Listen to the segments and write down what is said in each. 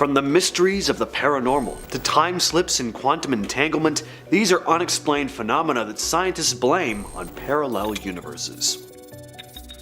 From the mysteries of the paranormal to time slips and quantum entanglement, these are unexplained phenomena that scientists blame on parallel universes.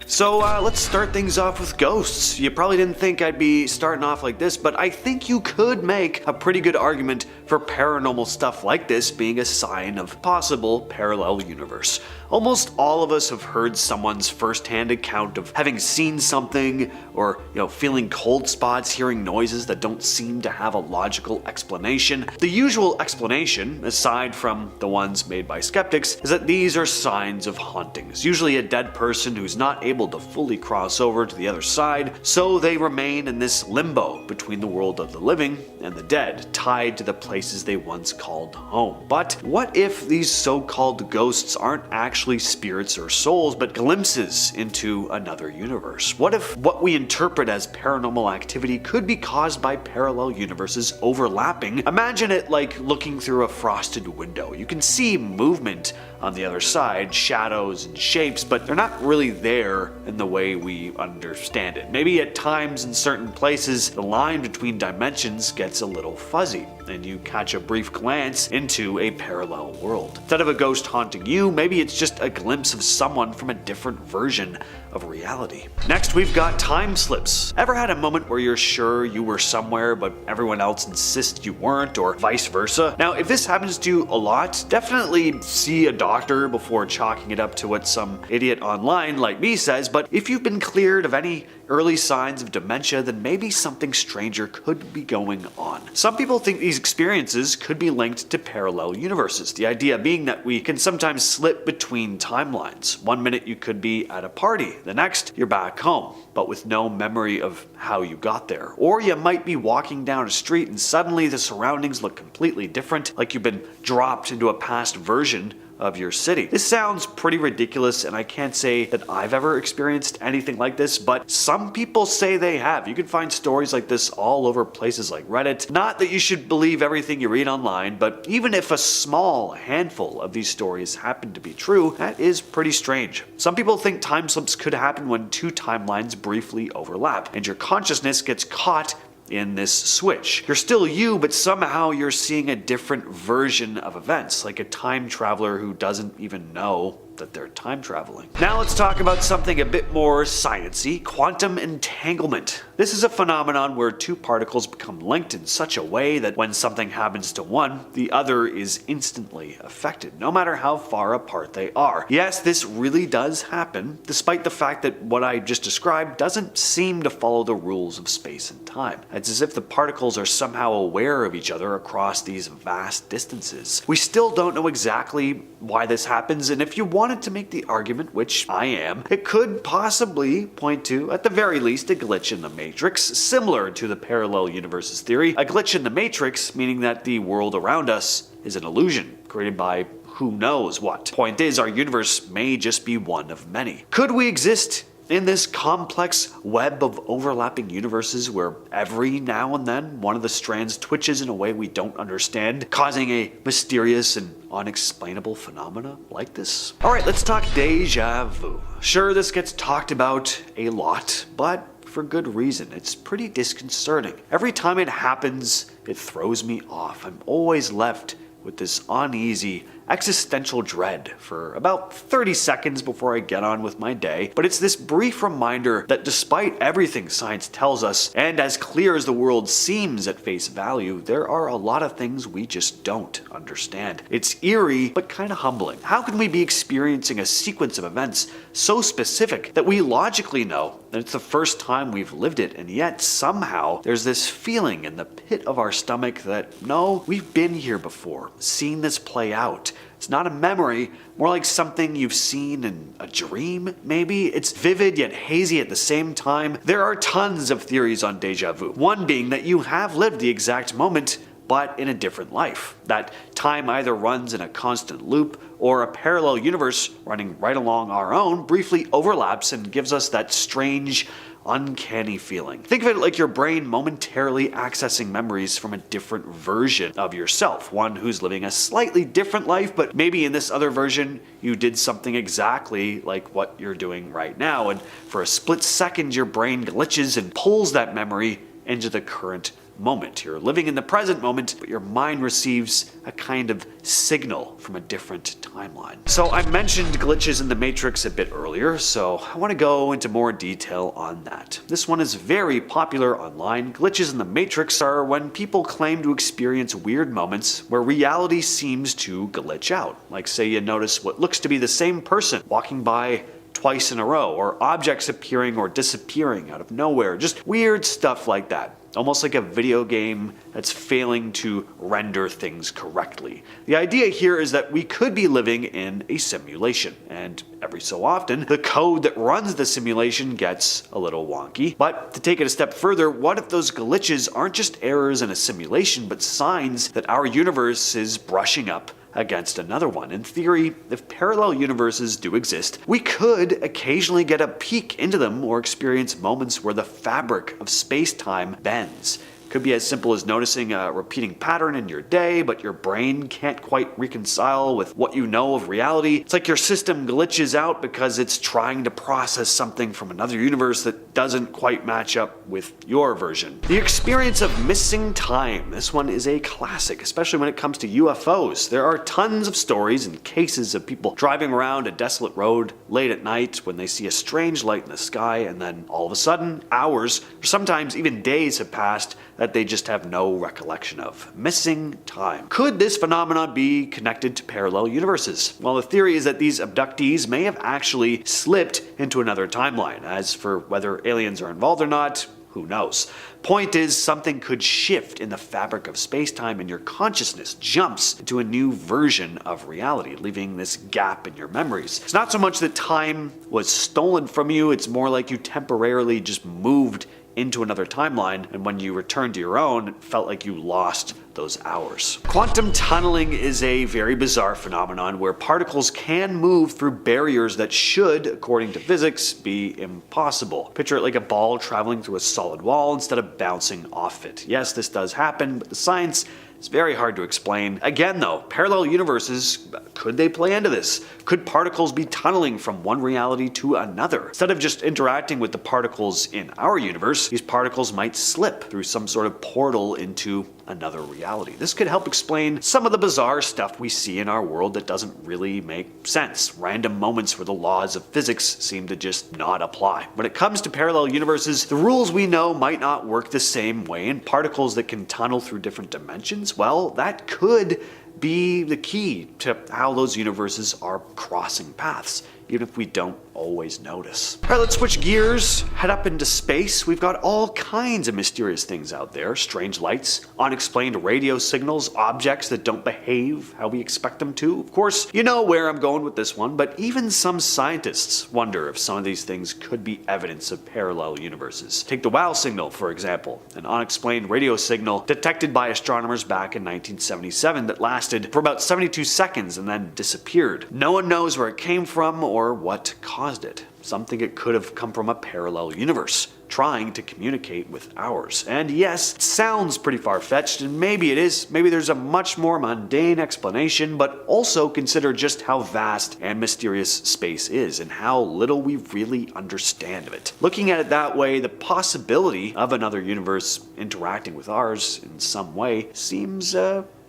So let's start things off with ghosts. You probably didn't think I'd be starting off like this, but I think you could make a pretty good argument for paranormal stuff like this being a sign of possible parallel universe. Almost all of us have heard someone's first-hand account of having seen something, or feeling cold spots, hearing noises that don't seem to have a logical explanation. The usual explanation, aside from the ones made by skeptics, is that these are signs of hauntings, usually a dead person who's not able to fully cross over to the other side, so they remain in this limbo between the world of the living and the dead, tied to the places they once called home. But what if these so-called ghosts aren't actually spirits or souls, but glimpses into another universe? What if what we interpret as paranormal activity could be caused by parallel universes overlapping? Imagine it like looking through a frosted window. You can see movement on the other side, shadows and shapes, but they're not really there in the way we understand it. Maybe at times in certain places, the line between dimensions gets a little fuzzy, and you catch a brief glance into a parallel world. Instead of a ghost haunting you, maybe it's just a glimpse of someone from a different version of reality. Next, we've got time slips. Ever had a moment where you're sure you were somewhere, but everyone else insists you weren't, or vice versa? Now, if this happens to you a lot, definitely see a doctor before chalking it up to what some idiot online like me says, but if you've been cleared of any early signs of dementia, then maybe something stranger could be going on. Some people think these experiences could be linked to parallel universes, the idea being that we can sometimes slip between timelines. One minute you could be at a party, the next you're back home, but with no memory of how you got there. Or you might be walking down a street and suddenly the surroundings look completely different, like you've been dropped into a past version of your city. This sounds pretty ridiculous, and I can't say that I've ever experienced anything like this, but some people say they have. You can find stories like this all over places like Reddit. Not that you should believe everything you read online, but even if a small handful of these stories happen to be true, that is pretty strange. Some people think time slips could happen when two timelines briefly overlap, and your consciousness gets caught in this switch. You're still you, but somehow you're seeing a different version of events, like a time traveler who doesn't even know that they're time traveling. Now let's talk about something a bit more sciencey, quantum entanglement. This is a phenomenon where two particles become linked in such a way that when something happens to one, the other is instantly affected, no matter how far apart they are. Yes, this really does happen, despite the fact that what I just described doesn't seem to follow the rules of space and time. It's as if the particles are somehow aware of each other across these vast distances. We still don't know exactly why this happens, and if you wanted to make the argument, which I am, it could possibly point to, at the very least, a glitch in the matrix, similar to the parallel universes theory. A glitch in the matrix meaning that the world around us is an illusion created by who knows what. Point is, our universe may just be one of many. Could we exist in this complex web of overlapping universes where every now and then one of the strands twitches in a way we don't understand, causing a mysterious and unexplainable phenomena like this? Alright, let's talk deja vu. Sure, this gets talked about a lot, but for good reason. It's pretty disconcerting. Every time it happens, it throws me off. I'm always left with this uneasy, existential dread for about 30 seconds before I get on with my day, but it's this brief reminder that despite everything science tells us, and as clear as the world seems at face value, there are a lot of things we just don't understand. It's eerie, but kind of humbling. How can we be experiencing a sequence of events so specific that we logically know that it's the first time we've lived it, and yet somehow there's this feeling in the pit of our stomach that, no, we've been here before, seen this play out. It's not a memory, more like something you've seen in a dream, maybe? It's vivid yet hazy at the same time. There are tons of theories on deja vu. One being that you have lived the exact moment, but in a different life. That time either runs in a constant loop, or a parallel universe running right along our own briefly overlaps and gives us that strange, uncanny feeling. Think of it like your brain momentarily accessing memories from a different version of yourself, one who's living a slightly different life, but maybe in this other version you did something exactly like what you're doing right now, and for a split second your brain glitches and pulls that memory into the current moment. You're living in the present moment, but your mind receives a kind of signal from a different timeline. So I mentioned glitches in the Matrix a bit earlier, so I want to go into more detail on that. This one is very popular online. Glitches in the Matrix are when people claim to experience weird moments where reality seems to glitch out. Like say you notice what looks to be the same person walking by twice in a row, or objects appearing or disappearing out of nowhere. Just weird stuff like that. Almost like a video game that's failing to render things correctly. The idea here is that we could be living in a simulation, and every so often, the code that runs the simulation gets a little wonky. But to take it a step further, what if those glitches aren't just errors in a simulation, but signs that our universe is brushing up against another one? In theory, if parallel universes do exist, we could occasionally get a peek into them or experience moments where the fabric of space-time bends. Could be as simple as noticing a repeating pattern in your day, but your brain can't quite reconcile with what you know of reality. It's like your system glitches out because it's trying to process something from another universe that doesn't quite match up with your version. The experience of missing time. This one is a classic, especially when it comes to UFOs. There are tons of stories and cases of people driving around a desolate road late at night when they see a strange light in the sky, and then all of a sudden, hours, or sometimes even days have passed that they just have no recollection of. Missing time. Could this phenomenon be connected to parallel universes? Well, the theory is that these abductees may have actually slipped into another timeline. As for whether aliens are involved or not, who knows? Point is, something could shift in the fabric of space-time and your consciousness jumps into a new version of reality, leaving this gap in your memories. It's not so much that time was stolen from you, it's more like you temporarily just moved into another timeline, and when you returned to your own, it felt like you lost those hours. Quantum tunneling is a very bizarre phenomenon where particles can move through barriers that should, according to physics, be impossible. Picture it like a ball traveling through a solid wall instead of bouncing off it. Yes, this does happen, but the science is very hard to explain. Again though, parallel universes, could they play into this? Could particles be tunneling from one reality to another? Instead of just interacting with the particles in our universe, these particles might slip through some sort of portal into another reality. This could help explain some of the bizarre stuff we see in our world that doesn't really make sense. Random moments where the laws of physics seem to just not apply. When it comes to parallel universes, the rules we know might not work the same way, and particles that can tunnel through different dimensions, well, that could be the key to how those universes are crossing paths, even if we don't always notice. Alright, let's switch gears, head up into space. We've got all kinds of mysterious things out there. Strange lights, unexplained radio signals, objects that don't behave how we expect them to. Of course, you know where I'm going with this one, but even some scientists wonder if some of these things could be evidence of parallel universes. Take the WOW signal, for example, an unexplained radio signal detected by astronomers back in 1977 that lasted for about 72 seconds and then disappeared. No one knows where it came from or what caused it. Some think it could have come from a parallel universe, trying to communicate with ours. And yes, it sounds pretty far-fetched, and maybe it is. Maybe there's a much more mundane explanation, but also consider just how vast and mysterious space is, and how little we really understand of it. Looking at it that way, the possibility of another universe interacting with ours in some way seems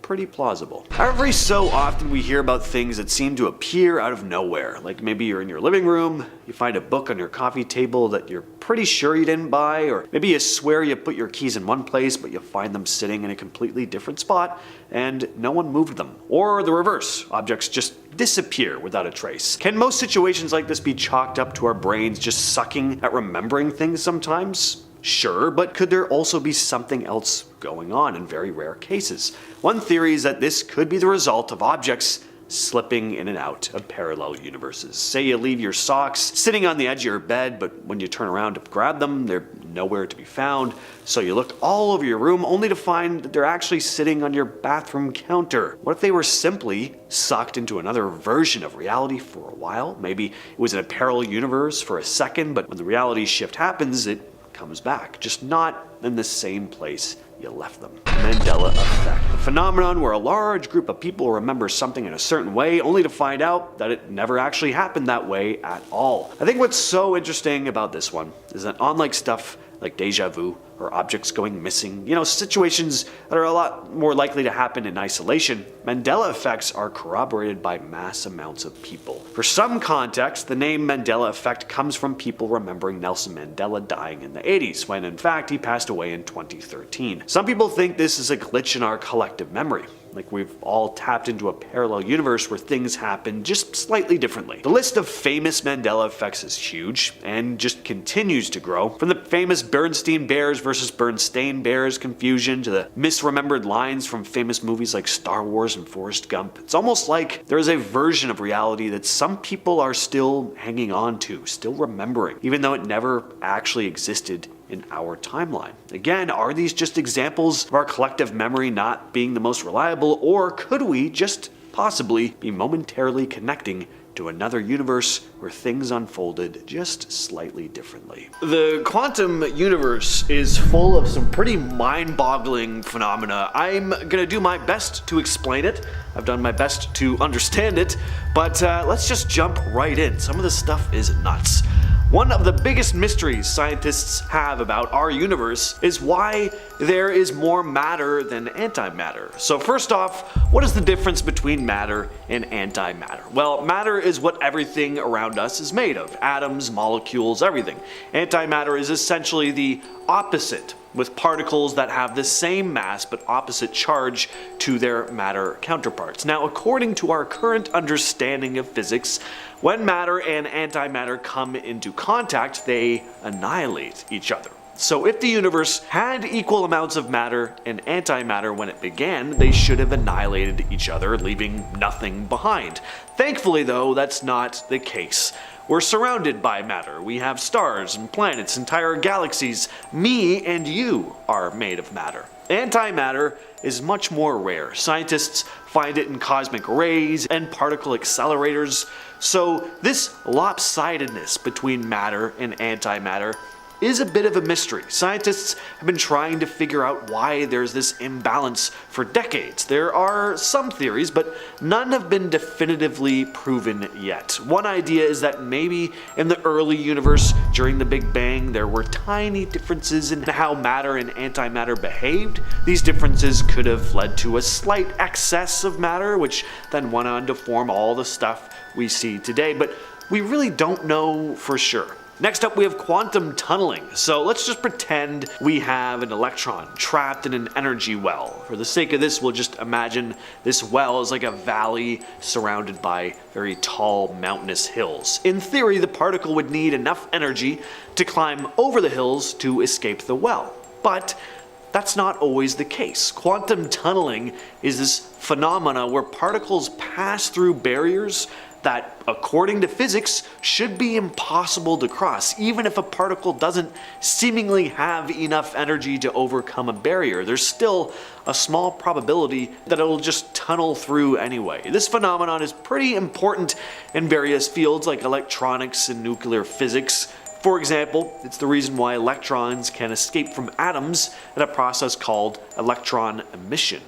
pretty plausible. Every so often we hear about things that seem to appear out of nowhere. Like maybe you're in your living room, you find a book on your coffee table that you're pretty sure you didn't buy, or maybe you swear you put your keys in one place but you find them sitting in a completely different spot and no one moved them. Or the reverse, objects just disappear without a trace. Can most situations like this be chalked up to our brains just sucking at remembering things sometimes? Sure, but could there also be something else going on in very rare cases? One theory is that this could be the result of objects slipping in and out of parallel universes. Say you leave your socks sitting on the edge of your bed, but when you turn around to grab them, they're nowhere to be found. So you look all over your room only to find that they're actually sitting on your bathroom counter. What if they were simply sucked into another version of reality for a while? Maybe it was in a parallel universe for a second, but when the reality shift happens, it comes back, just not in the same place you left them. Mandela effect. A phenomenon where a large group of people remember something in a certain way only to find out that it never actually happened that way at all. I think what's so interesting about this one is that unlike stuff like deja vu or objects going missing, situations that are a lot more likely to happen in isolation, Mandela effects are corroborated by mass amounts of people. For some context, the name Mandela effect comes from people remembering Nelson Mandela dying in the 80s, when in fact he passed away in 2013. Some people think this is a glitch in our collective memory. Like we've all tapped into a parallel universe where things happen just slightly differently. The list of famous Mandela effects is huge and just continues to grow. From the famous Bernstein Bears versus Bernstein Bears confusion to the misremembered lines from famous movies like Star Wars and Forrest Gump. It's almost like there is a version of reality that some people are still hanging on to, still remembering, even though it never actually existed in our timeline. Again, are these just examples of our collective memory not being the most reliable, or could we just possibly be momentarily connecting to another universe where things unfolded just slightly differently? The quantum universe is full of some pretty mind-boggling phenomena. I'm gonna do my best to explain it. I've done my best to understand it, but let's just jump right in. Some of this stuff is nuts. One of the biggest mysteries scientists have about our universe is why there is more matter than antimatter. So first off, what is the difference between matter and antimatter? Well, matter is what everything around us is made of. Atoms, molecules, everything. Antimatter is essentially the opposite, with particles that have the same mass but opposite charge to their matter counterparts. Now, according to our current understanding of physics, when matter and antimatter come into contact, they annihilate each other. So if the universe had equal amounts of matter and antimatter when it began, they should have annihilated each other, leaving nothing behind. Thankfully though, that's not the case. We're surrounded by matter. We have stars and planets, entire galaxies. Me and you are made of matter. Antimatter is much more rare. Scientists find it in cosmic rays and particle accelerators. So this lopsidedness between matter and antimatter is a bit of a mystery. Scientists have been trying to figure out why there's this imbalance for decades. There are some theories, but none have been definitively proven yet. One idea is that maybe in the early universe, during the Big Bang, there were tiny differences in how matter and antimatter behaved. These differences could have led to a slight excess of matter, which then went on to form all the stuff we see today, but we really don't know for sure. Next up, we have quantum tunneling. So let's just pretend we have an electron trapped in an energy well. For the sake of this, we'll just imagine this well is like a valley surrounded by very tall mountainous hills. In theory, the particle would need enough energy to climb over the hills to escape the well. But that's not always the case. Quantum tunneling is this phenomena where particles pass through barriers that, according to physics, should be impossible to cross. Even if a particle doesn't seemingly have enough energy to overcome a barrier, there's still a small probability that it'll just tunnel through anyway. This phenomenon is pretty important in various fields like electronics and nuclear physics. For example, it's the reason why electrons can escape from atoms in a process called electron emission.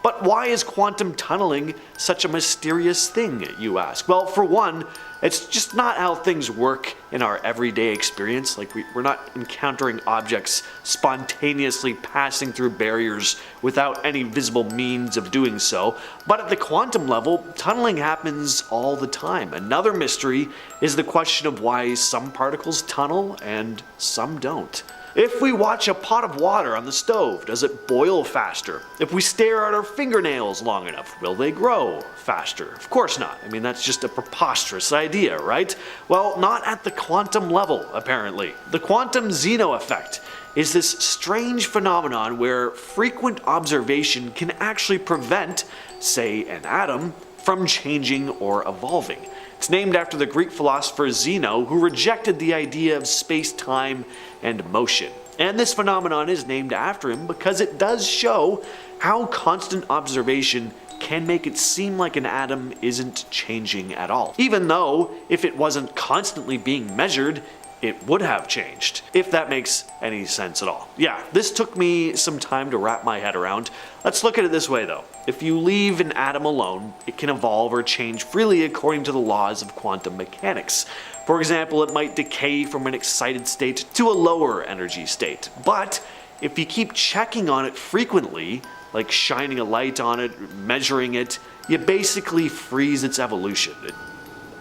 But why is quantum tunneling such a mysterious thing, you ask? Well, for one, it's just not how things work in our everyday experience. Like we're not encountering objects spontaneously passing through barriers without any visible means of doing so. But at the quantum level, tunneling happens all the time. Another mystery is the question of why some particles tunnel and some don't. If we watch a pot of water on the stove, does it boil faster? If we stare at our fingernails long enough, will they grow faster? Of course not. I mean, that's just a preposterous idea, right? Well, not at the quantum level, apparently. The quantum Zeno effect is this strange phenomenon where frequent observation can actually prevent, say, an atom from changing or evolving. It's named after the Greek philosopher Zeno, who rejected the idea of space-time and motion. And this phenomenon is named after him because it does show how constant observation can make it seem like an atom isn't changing at all. Even though, if it wasn't constantly being measured, it would have changed, if that makes any sense at all. Yeah, this took me some time to wrap my head around. Let's look at it this way though. If you leave an atom alone, it can evolve or change freely according to the laws of quantum mechanics. For example, it might decay from an excited state to a lower energy state. But if you keep checking on it frequently, like shining a light on it, measuring it, you basically freeze its evolution.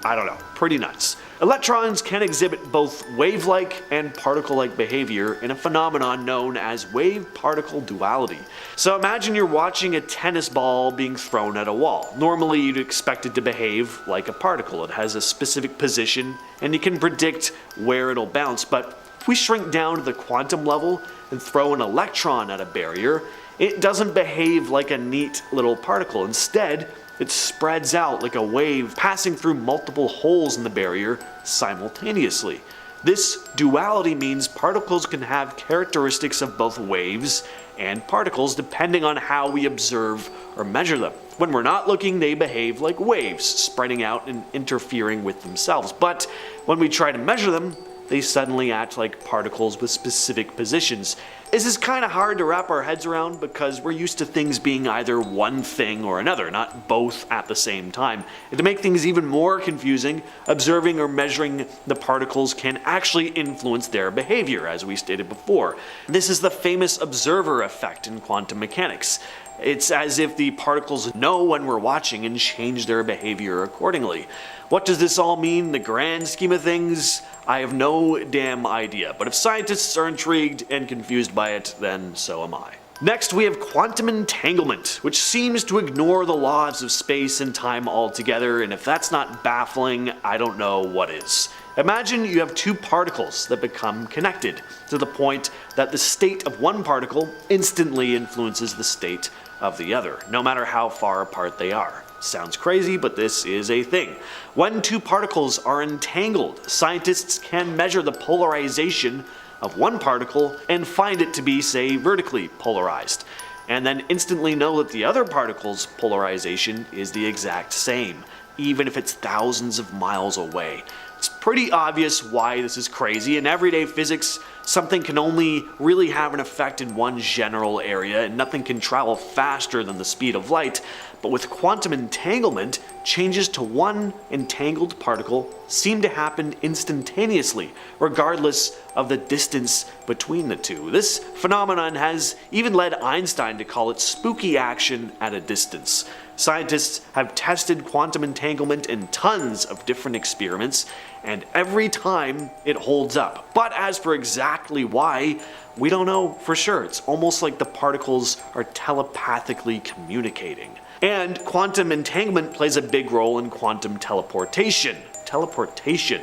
I don't know, pretty nuts. Electrons can exhibit both wave-like and particle-like behavior in a phenomenon known as wave-particle duality. So imagine you're watching a tennis ball being thrown at a wall. Normally you'd expect it to behave like a particle. It has a specific position and you can predict where it'll bounce, but if we shrink down to the quantum level and throw an electron at a barrier, it doesn't behave like a neat little particle. Instead, it spreads out like a wave passing through multiple holes in the barrier simultaneously. This duality means particles can have characteristics of both waves and particles depending on how we observe or measure them. When we're not looking, they behave like waves, spreading out and interfering with themselves. But when we try to measure them, they suddenly act like particles with specific positions. This is kind of hard to wrap our heads around because we're used to things being either one thing or another, not both at the same time. And to make things even more confusing, observing or measuring the particles can actually influence their behavior, as we stated before. This is the famous observer effect in quantum mechanics. It's as if the particles know when we're watching and change their behavior accordingly. What does this all mean in the grand scheme of things? I have no damn idea, but if scientists are intrigued and confused by it, then so am I. Next, we have quantum entanglement, which seems to ignore the laws of space and time altogether, and if that's not baffling, I don't know what is. Imagine you have two particles that become connected to the point that the state of one particle instantly influences the state of the other, no matter how far apart they are. Sounds crazy, but this is a thing. When two particles are entangled, scientists can measure the polarization of one particle and find it to be, say, vertically polarized, and then instantly know that the other particle's polarization is the exact same, even if it's thousands of miles away. It's pretty obvious why this is crazy. In everyday physics, something can only really have an effect in one general area, and nothing can travel faster than the speed of light. But with quantum entanglement, changes to one entangled particle seem to happen instantaneously, regardless of the distance between the two. This phenomenon has even led Einstein to call it spooky action at a distance. Scientists have tested quantum entanglement in tons of different experiments, and every time it holds up. But as for exactly why, we don't know for sure. It's almost like the particles are telepathically communicating. And quantum entanglement plays a big role in quantum teleportation. Teleportation.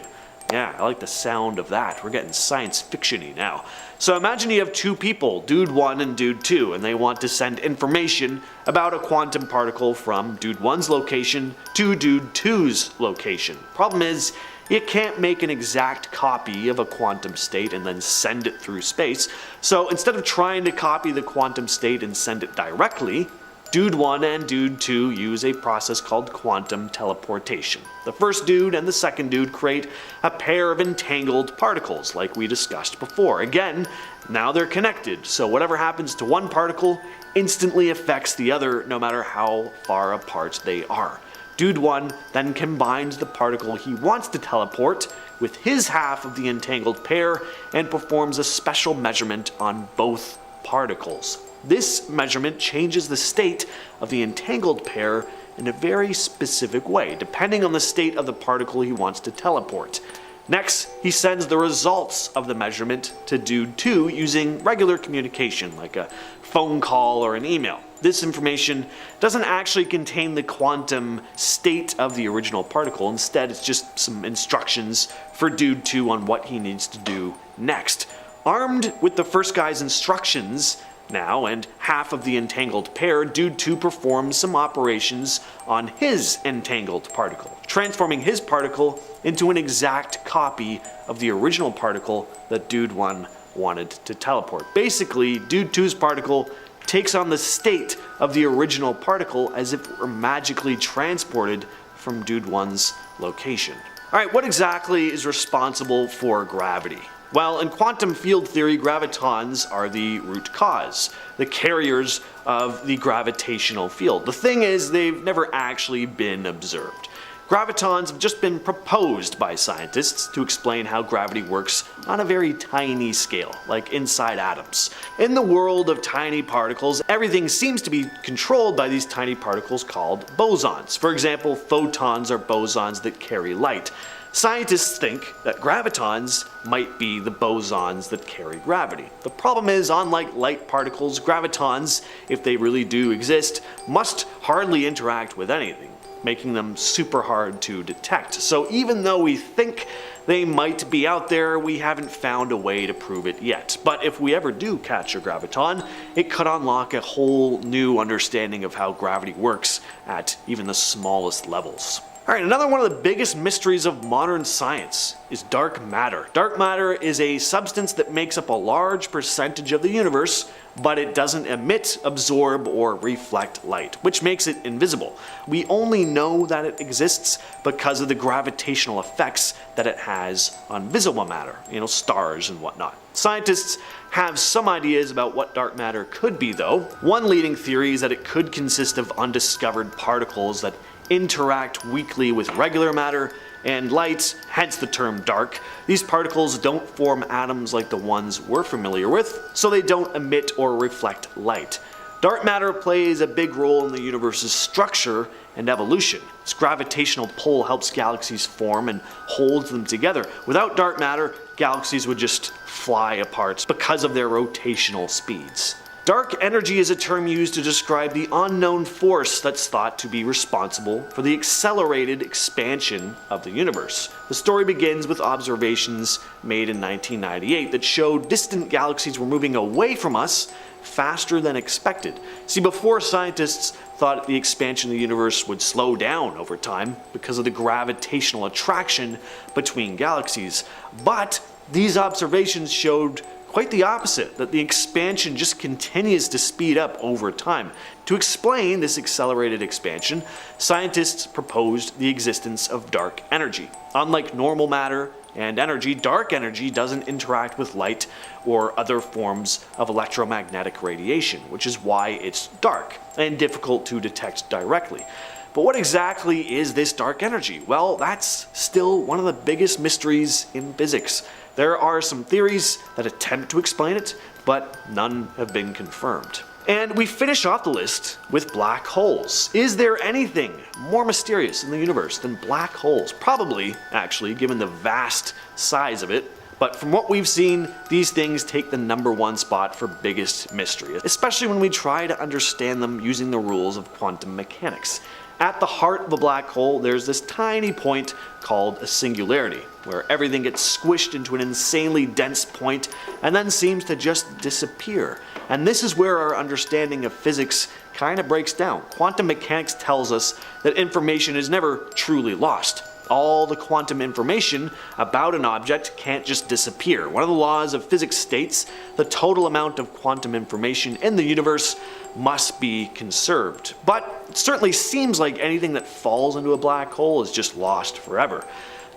Yeah, I like the sound of that. We're getting science fiction-y now. So imagine you have two people, dude 1 and dude 2, and they want to send information about a quantum particle from dude 1's location to dude 2's location. Problem is, you can't make an exact copy of a quantum state and then send it through space. So instead of trying to copy the quantum state and send it directly, Dude 1 and Dude 2 use a process called quantum teleportation. The first dude and the second dude create a pair of entangled particles, like we discussed before. Again, now they're connected, so whatever happens to one particle instantly affects the other, no matter how far apart they are. Dude 1 then combines the particle he wants to teleport with his half of the entangled pair and performs a special measurement on both particles. This measurement changes the state of the entangled pair in a very specific way, depending on the state of the particle he wants to teleport. Next, he sends the results of the measurement to Dude 2 using regular communication, like a phone call or an email. This information doesn't actually contain the quantum state of the original particle. Instead, it's just some instructions for Dude 2 on what he needs to do next. Armed with the first guy's instructions now and half of the entangled pair, Dude 2 performs some operations on his entangled particle, transforming his particle into an exact copy of the original particle that Dude 1 wanted to teleport. Basically, Dude 2's particle takes on the state of the original particle as if it were magically transported from Dude 1's location. Alright, what exactly is responsible for gravity? Well, in quantum field theory, gravitons are the root cause, the carriers of the gravitational field. The thing is, they've never actually been observed. Gravitons have just been proposed by scientists to explain how gravity works on a very tiny scale, like inside atoms. In the world of tiny particles, everything seems to be controlled by these tiny particles called bosons. For example, photons are bosons that carry light. Scientists think that gravitons might be the bosons that carry gravity. The problem is, unlike light particles, gravitons, if they really do exist, must hardly interact with anything, making them super hard to detect. So even though we think they might be out there, we haven't found a way to prove it yet. But if we ever do catch a graviton, it could unlock a whole new understanding of how gravity works at even the smallest levels. Alright, another one of the biggest mysteries of modern science is dark matter. Dark matter is a substance that makes up a large percentage of the universe, but it doesn't emit, absorb, or reflect light, which makes it invisible. We only know that it exists because of the gravitational effects that it has on visible matter, stars and whatnot. Scientists have some ideas about what dark matter could be though. One leading theory is that it could consist of undiscovered particles that interact weakly with regular matter and light, hence the term dark. These particles don't form atoms like the ones we're familiar with, so they don't emit or reflect light. Dark matter plays a big role in the universe's structure and evolution. Its gravitational pull helps galaxies form and holds them together. Without dark matter, galaxies would just fly apart because of their rotational speeds. Dark energy is a term used to describe the unknown force that's thought to be responsible for the accelerated expansion of the universe. The story begins with observations made in 1998 that showed distant galaxies were moving away from us faster than expected. See, before, scientists thought the expansion of the universe would slow down over time because of the gravitational attraction between galaxies. But these observations showed quite the opposite, that the expansion just continues to speed up over time. To explain this accelerated expansion, scientists proposed the existence of dark energy. Unlike normal matter and energy, dark energy doesn't interact with light or other forms of electromagnetic radiation, which is why it's dark and difficult to detect directly. But what exactly is this dark energy? Well, that's still one of the biggest mysteries in physics. There are some theories that attempt to explain it, but none have been confirmed. And we finish off the list with black holes. Is there anything more mysterious in the universe than black holes? Probably, actually, given the vast size of it. But from what we've seen, these things take the #1 spot for biggest mystery, especially when we try to understand them using the rules of quantum mechanics. At the heart of a black hole, there's this tiny point called a singularity, where everything gets squished into an insanely dense point and then seems to just disappear. And this is where our understanding of physics kind of breaks down. Quantum mechanics tells us that information is never truly lost. All the quantum information about an object can't just disappear. One of the laws of physics states the total amount of quantum information in the universe must be conserved. But it certainly seems like anything that falls into a black hole is just lost forever.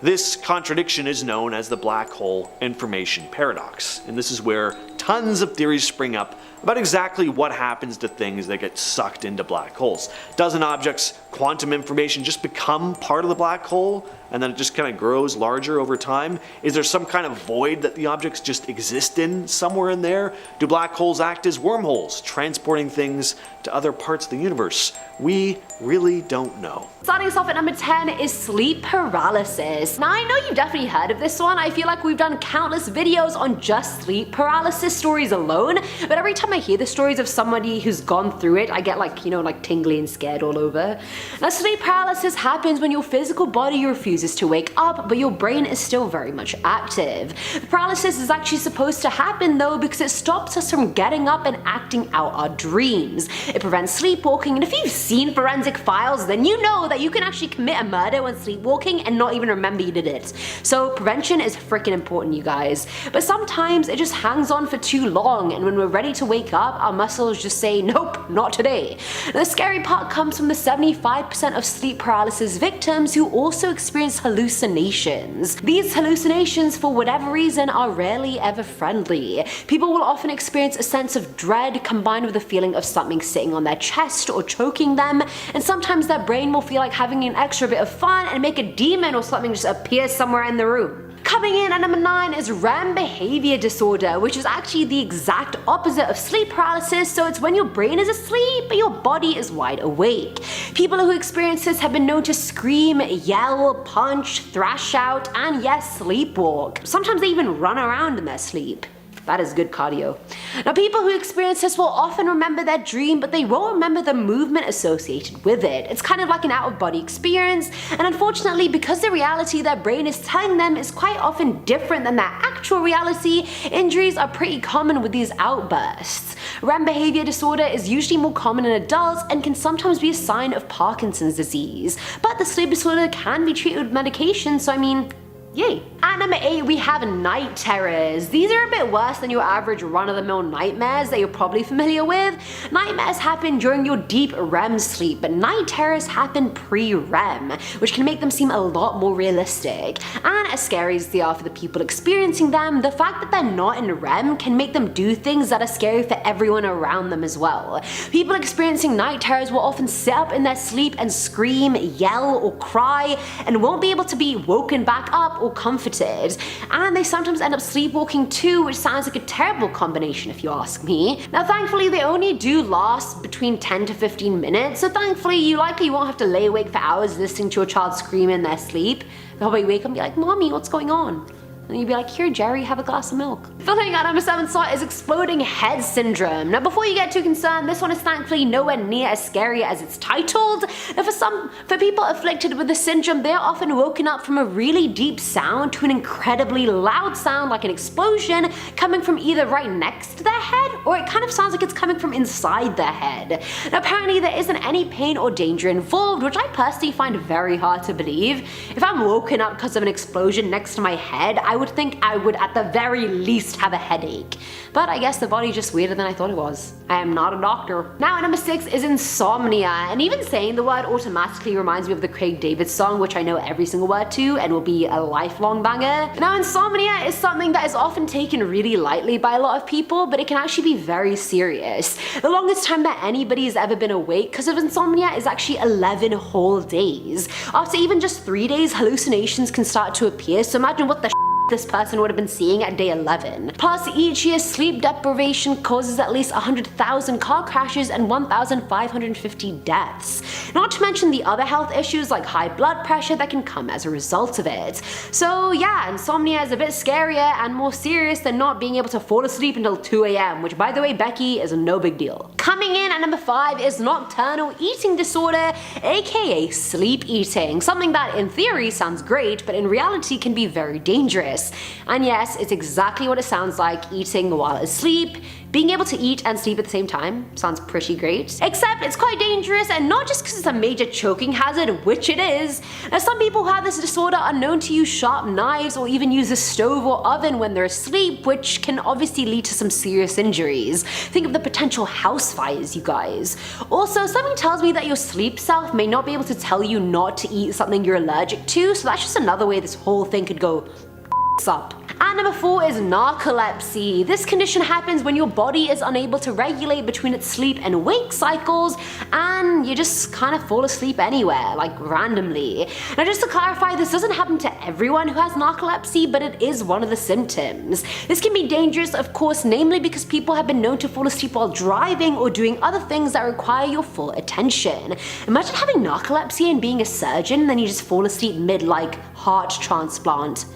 This contradiction is known as the black hole information paradox, and this is where tons of theories spring up about exactly what happens to things that get sucked into black holes. Does an object's quantum information just become part of the black hole and then it just kind of grows larger over time? Is there some kind of void that the objects just exist in somewhere in there? Do black holes act as wormholes, transporting things to other parts of the universe? We really don't know. Starting us off at number 10 is sleep paralysis. Now I know you've definitely heard of this one. I feel like we've done countless videos on just sleep paralysis stories alone, but every time I hear the stories of somebody who's gone through it, I get like tingly and scared all over. Now sleep paralysis happens when your physical body refuses to wake up, but your brain is still very much active. The paralysis is actually supposed to happen though because it stops us from getting up and acting out our dreams. It prevents sleepwalking, and if you've seen forensic files, then you know that you can actually commit a murder when sleepwalking and not even remember you did it. So prevention is freaking important, you guys. But sometimes it just hangs on for too long, and when we're ready to wake up, our muscles just say, nope, not today. Now, the scary part comes from the 75% of sleep paralysis victims who also experience experience hallucinations. These hallucinations, for whatever reason, are rarely ever friendly. People will often experience a sense of dread combined with a feeling of something sitting on their chest or choking them, and sometimes their brain will feel like having an extra bit of fun and make a demon or something just appear somewhere in the room. Coming in at number 9 is REM behavior disorder, which is actually the exact opposite of sleep paralysis, so it's when your brain is asleep but your body is wide awake. People who experience this have been known to scream, yell, punch, thrash out, and yes, sleepwalk. Sometimes they even run around in their sleep. That is good cardio. Now, people who experience this will often remember their dream, but they won't remember the movement associated with it. It's kind of like an out-of-body experience, and unfortunately, because the reality their brain is telling them is quite often different than their actual reality, injuries are pretty common with these outbursts. REM behavior disorder is usually more common in adults and can sometimes be a sign of Parkinson's disease, but the sleep disorder can be treated with medication, so I mean, yay. At number 8, we have night terrors. These are a bit worse than your average run-of-the-mill nightmares that you're probably familiar with. Nightmares happen during your deep REM sleep, but night terrors happen pre-REM, which can make them seem a lot more realistic. And as scary as they are for the people experiencing them, the fact that they're not in REM can make them do things that are scary for everyone around them as well. People experiencing night terrors will often sit up in their sleep and scream, yell, or cry, and won't be able to be woken back up or comforted. And they sometimes end up sleepwalking too, which sounds like a terrible combination if you ask me. Now, thankfully, they only do last between 10 to 15 minutes, so thankfully you likely won't have to lay awake for hours listening to your child scream in their sleep. They'll probably wake up and be like, "Mommy, what's going on?" And you'd be like, "Here, Jerry, have a glass of milk." Filling at number 7 slot is exploding head syndrome. Now, before you get too concerned, this one is thankfully nowhere near as scary as it's titled. Now, for people afflicted with the syndrome, they are often woken up from a really deep sound to an incredibly loud sound like an explosion coming from either right next to their head, or it kind of sounds like it's coming from inside their head. Now, apparently there isn't any pain or danger involved, which I personally find very hard to believe. If I'm woken up because of an explosion next to my head, I would think I would at the very least have a headache. But I guess the body's just weirder than I thought it was. I am not a doctor. Now at number 6 is insomnia, and even saying the word automatically reminds me of the Craig David song, which I know every single word to and will be a lifelong banger. Now, insomnia is something that is often taken really lightly by a lot of people, but it can actually be very serious. The longest time that anybody has ever been awake because of insomnia is actually 11 whole days. After even just 3 days, hallucinations can start to appear, so imagine what the this person would have been seeing at day 11. Plus, each year sleep deprivation causes at least 100,000 car crashes and 1,550 deaths. Not to mention the other health issues like high blood pressure that can come as a result of it. So yeah, insomnia is a bit scarier and more serious than not being able to fall asleep until 2 AM, which by the way, Becky, is no big deal. Coming in at number 5 is nocturnal eating disorder, aka sleep eating. Something that in theory sounds great, but in reality can be very dangerous. And yes, it's exactly what it sounds like, eating while asleep. Being able to eat and sleep at the same time sounds pretty great. Except it's quite dangerous, and not just because it's a major choking hazard, which it is. Now, some people who have this disorder are known to use sharp knives or even use a stove or oven when they're asleep, which can obviously lead to some serious injuries. Think of the potential house fires, you guys. Also, something tells me that your sleep self may not be able to tell you not to eat something you're allergic to, so that's just another way this whole thing could go up. And number 4 is narcolepsy. This condition happens when your body is unable to regulate between its sleep and wake cycles, and you just kind of fall asleep anywhere, like randomly. Now, just to clarify, this doesn't happen to everyone who has narcolepsy, but it is one of the symptoms. This can be dangerous, of course, namely because people have been known to fall asleep while driving or doing other things that require your full attention. Imagine having narcolepsy and being a surgeon, and then you just fall asleep mid like heart transplant.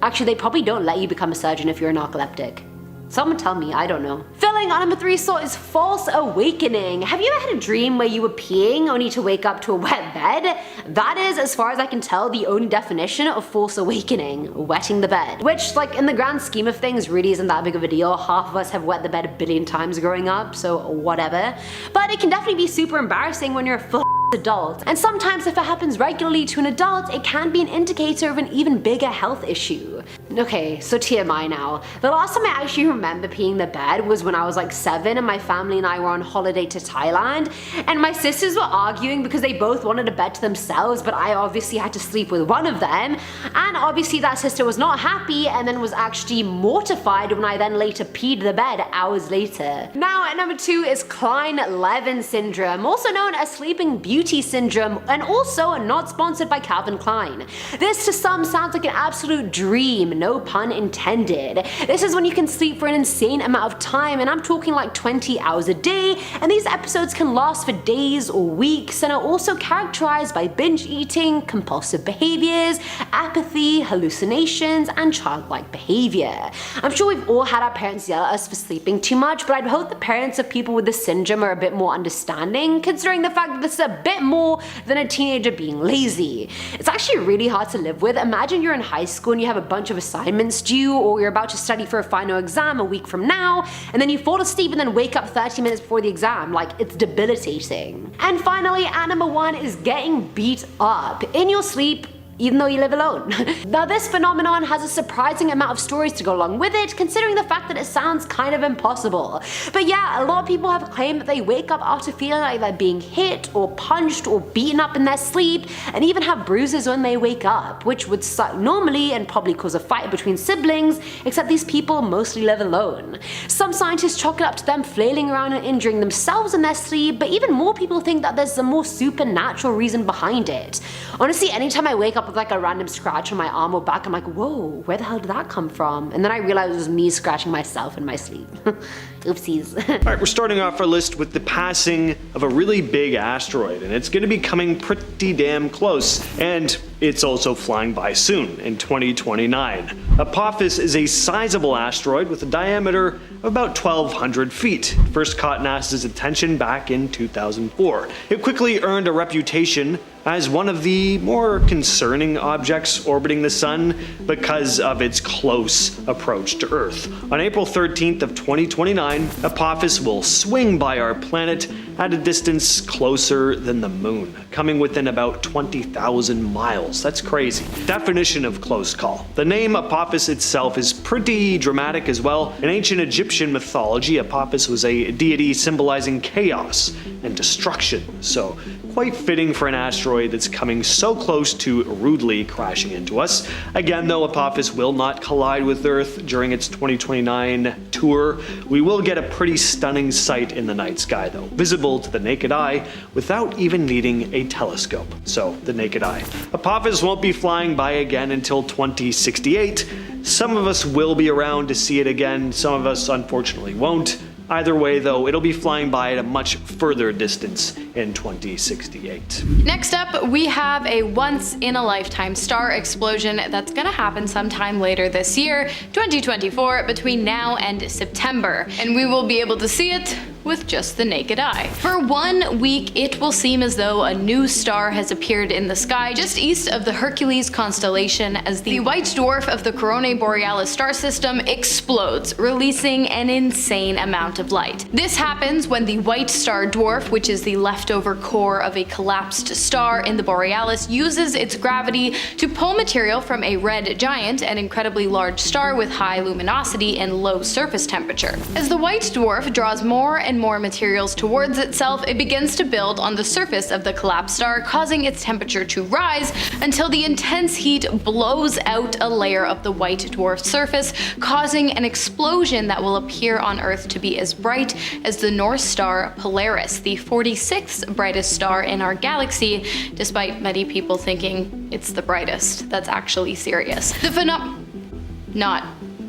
Actually, they probably don't let you become a surgeon if you're a narcoleptic. Someone tell me, I don't know. Filling at number 3 slot is false awakening. Have you ever had a dream where you were peeing only to wake up to a wet bed? That is, as far as I can tell, the only definition of false awakening, wetting the bed. Which, like, in the grand scheme of things, really isn't that big of a deal. Half of us have wet the bed a billion times growing up, so whatever. But it can definitely be super embarrassing when you're full adult. And sometimes if it happens regularly to an adult, it can be an indicator of an even bigger health issue. Okay, so TMI now. The last time I actually remember peeing the bed was when I was like 7 and my family and I were on holiday to Thailand, and my sisters were arguing because they both wanted a bed to themselves, but I obviously had to sleep with one of them, and obviously that sister was not happy and then was actually mortified when I then later peed the bed hours later. Now at number 2 is Kleine-Levin syndrome, also known as sleeping beauty syndrome, and also not sponsored by Calvin Klein. This to some sounds like an absolute dream, no pun intended. This is when you can sleep for an insane amount of time, and I'm talking like 20 hours a day, and these episodes can last for days or weeks and are also characterized by binge eating, compulsive behaviors, apathy, hallucinations, and childlike behavior. I'm sure we've all had our parents yell at us for sleeping too much, but I'd hope the parents of people with this syndrome are a bit more understanding, considering the fact that this is a bit more than a teenager being lazy. It's actually really hard to live with. Imagine you're in high school and you have a bunch of assignments due, or you're about to study for a final exam a week from now, and then you fall asleep and then wake up 30 minutes before the exam. Like, it's debilitating. And finally, at number 1 is getting beat up in your sleep, even though you live alone. Now this phenomenon has a surprising amount of stories to go along with it, considering the fact that it sounds kind of impossible. But yeah, a lot of people have claimed that they wake up after feeling like they're being hit or punched or beaten up in their sleep, and even have bruises when they wake up, which would suck normally and probably cause a fight between siblings, except these people mostly live alone. Some scientists chalk it up to them flailing around and injuring themselves in their sleep, but even more people think that there's a more supernatural reason behind it. Honestly, anytime I wake up with like a random scratch on my arm or back, I'm like, whoa, where the hell did that come from? And then I realized it was me scratching myself in my sleep. Oopsies. Alright, we're starting off our list with the passing of a really big asteroid, and it's going to be coming pretty damn close, and it's also flying by soon, in 2029. Apophis is a sizable asteroid with a diameter of about 1,200 feet. It first caught NASA's attention back in 2004. It quickly earned a reputation as one of the more concerning objects orbiting the sun because of its close approach to Earth. On April 13th of 2029, Apophis will swing by our planet at a distance closer than the moon, coming within about 20,000 miles. That's crazy. Definition of close call. The name Apophis itself is pretty dramatic as well. In ancient Egyptian mythology, Apophis was a deity symbolizing chaos and destruction, so quite fitting for an asteroid that's coming so close to rudely crashing into us. Again though, Apophis will not collide with Earth during its 2029 tour. We will get a pretty stunning sight in the night sky though, visible to the naked eye without even needing a telescope. So, the naked eye. Apophis won't be flying by again until 2068. Some of us will be around to see it again, some of us unfortunately won't. Either way though, it'll be flying by at a much further distance in 2068. Next up, we have a once-in-a-lifetime star explosion that's gonna happen sometime later this year, 2024, between now and September. And we will be able to see it with just the naked eye. For 1 week, it will seem as though a new star has appeared in the sky just east of the Hercules constellation as the white dwarf of the Coronae Borealis star system explodes, releasing an insane amount of light. This happens when the white star dwarf, which is the leftover core of a collapsed star in the Borealis, uses its gravity to pull material from a red giant, an incredibly large star with high luminosity and low surface temperature. As the white dwarf draws more and more materials towards itself, it begins to build on the surface of the collapsed star, causing its temperature to rise until the intense heat blows out a layer of the white dwarf's surface, causing an explosion that will appear on Earth to be as bright as the North Star Polaris, the 46th brightest star in our galaxy, despite many people thinking it's the brightest. That's actually serious. Not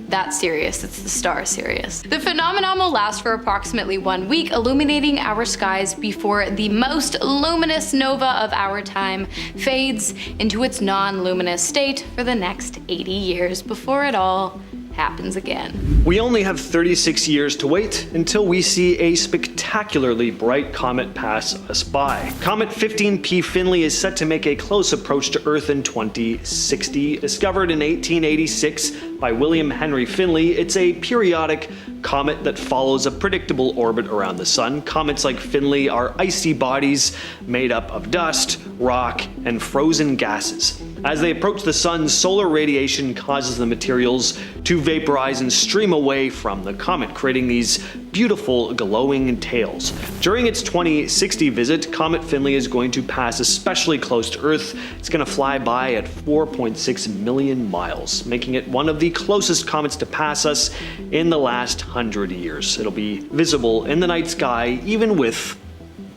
that serious, it's the star serious. The phenomenon will last for approximately 1 week, illuminating our skies before the most luminous nova of our time fades into its non-luminous state for the next 80 years before it all happens again. We only have 36 years to wait until we see a spectacularly bright comet pass us by. Comet 15P Finley is set to make a close approach to Earth in 2060. Discovered in 1886 by William Henry Finley, it's a periodic comet that follows a predictable orbit around the sun. Comets like Finley are icy bodies made up of dust, rock, and frozen gases. As they approach the sun, solar radiation causes the materials to vaporize and stream away from the comet, creating these beautiful glowing tails. During its 2060 visit, Comet Finley is going to pass especially close to Earth. It's going to fly by at 4.6 million miles, making it one of the closest comets to pass us in the last 100 years. It'll be visible in the night sky, even with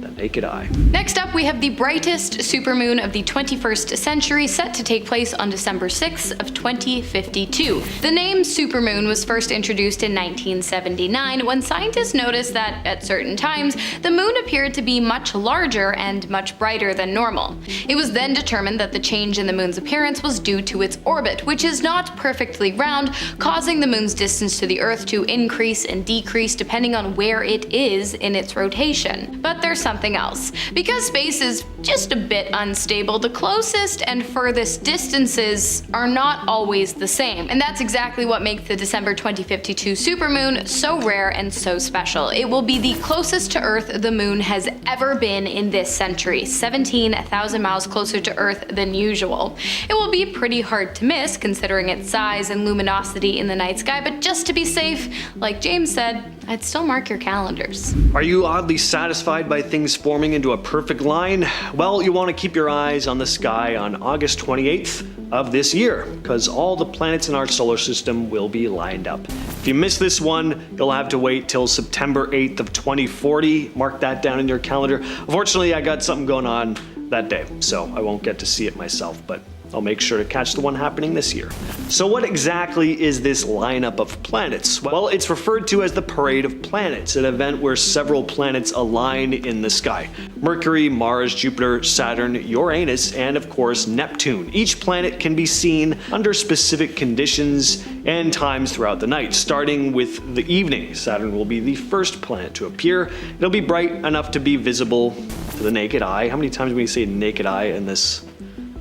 the naked eye. Next up, we have the brightest supermoon of the 21st century, set to take place on December 6th of 2052. The name supermoon was first introduced in 1979 when scientists noticed that at certain times the moon appeared to be much larger and much brighter than normal. It was then determined that the change in the moon's appearance was due to its orbit, which is not perfectly round, causing the moon's distance to the Earth to increase and decrease depending on where it is in its rotation. But there's something else. Because space is just a bit unstable, the closest and furthest distances are not always the same. And that's exactly what makes the December 2052 supermoon so rare and so special. It will be the closest to Earth the moon has ever been in this century, 17,000 miles closer to Earth than usual. It will be pretty hard to miss considering its size and luminosity in the night sky, but just to be safe, like James said, I'd still mark your calendars. Are you oddly satisfied by things forming into a perfect line? Well, you want to keep your eyes on the sky on August 28th of this year, because all the planets in our solar system will be lined up. If you miss this one, you'll have to wait till September 8th of 2040. Mark that down in your calendar. Unfortunately, I got something going on that day, so I won't get to see it myself, but I'll make sure to catch the one happening this year. So what exactly is this lineup of planets? Well, it's referred to as the Parade of Planets, an event where several planets align in the sky. Mercury, Mars, Jupiter, Saturn, Uranus, and of course Neptune. Each planet can be seen under specific conditions and times throughout the night. Starting with the evening, Saturn will be the first planet to appear. It'll be bright enough to be visible to the naked eye. How many times do we say naked eye in this?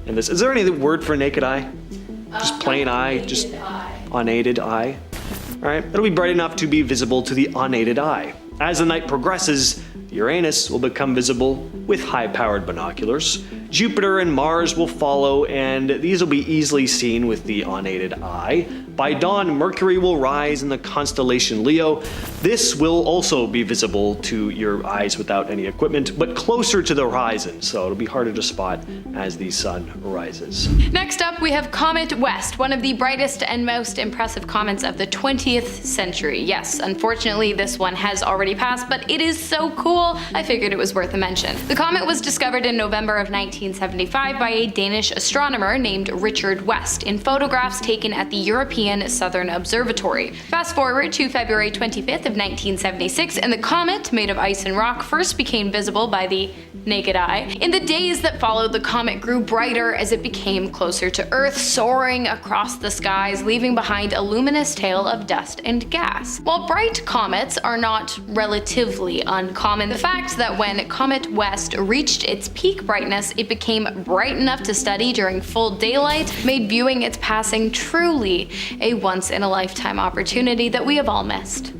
Is there any word for naked eye? Just plain eye, just unaided eye. Alright, it'll be bright enough to be visible to the unaided eye. As the night progresses, Uranus will become visible with high-powered binoculars. Jupiter and Mars will follow, and these will be easily seen with the unaided eye. By dawn, Mercury will rise in the constellation Leo. This will also be visible to your eyes without any equipment, but closer to the horizon, so it'll be harder to spot as the sun rises. Next up, we have Comet West, one of the brightest and most impressive comets of the 20th century. Yes, unfortunately, this one has already passed, but it is so cool, I figured it was worth a mention. The comet was discovered in November of 1975 by a Danish astronomer named Richard West in photographs taken at the European Southern Observatory. Fast forward to February 25th of 1976, and the comet, made of ice and rock, first became visible by the naked eye. In the days that followed, the comet grew brighter as it became closer to Earth, soaring across the skies, leaving behind a luminous tail of dust and gas. While bright comets are not relatively uncommon, the fact that when Comet West reached its peak brightness, it became bright enough to study during full daylight made viewing its passing truly a once-in-a-lifetime opportunity that we have all missed.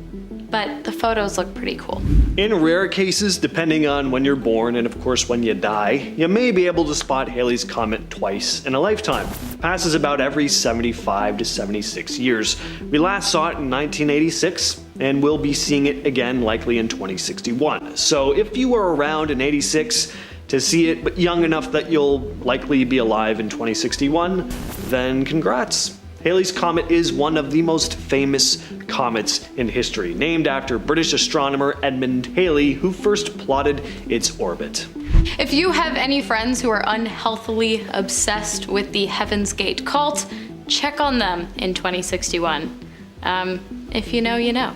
But the photos look pretty cool. In rare cases, depending on when you're born and of course when you die, you may be able to spot Halley's Comet twice in a lifetime. It passes about every 75 to 76 years. We last saw it in 1986, and we'll be seeing it again likely in 2061. So if you were around in 86 to see it, but young enough that you'll likely be alive in 2061, then congrats. Halley's Comet is one of the most famous comets in history, named after British astronomer Edmund Halley, who first plotted its orbit. If you have any friends who are unhealthily obsessed with the Heaven's Gate cult, check on them in 2061. If you know, you know.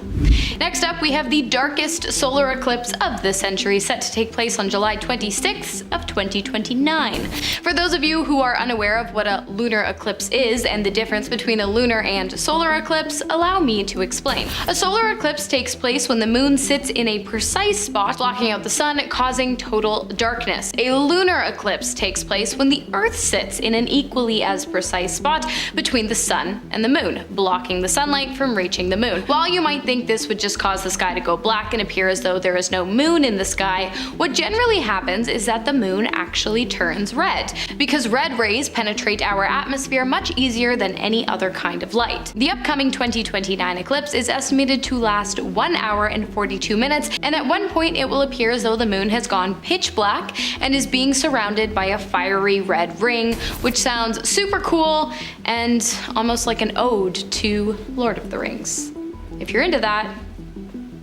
Next up, we have the darkest solar eclipse of the century, set to take place on July 26th of 2029. For those of you who are unaware of what a lunar eclipse is and the difference between a lunar and solar eclipse, allow me to explain. A solar eclipse takes place when the moon sits in a precise spot, blocking out the sun, causing total darkness. A lunar eclipse takes place when the Earth sits in an equally as precise spot between the sun and the moon, blocking the sunlight from reaching the moon. While you might think this would just cause the sky to go black and appear as though there is no moon in the sky, what generally happens is that the moon actually turns red, because red rays penetrate our atmosphere much easier than any other kind of light. The upcoming 2029 eclipse is estimated to last 1 hour and 42 minutes, and at one point it will appear as though the moon has gone pitch black and is being surrounded by a fiery red ring, which sounds super cool and almost like an ode to Lord of the Rings. If you're into that,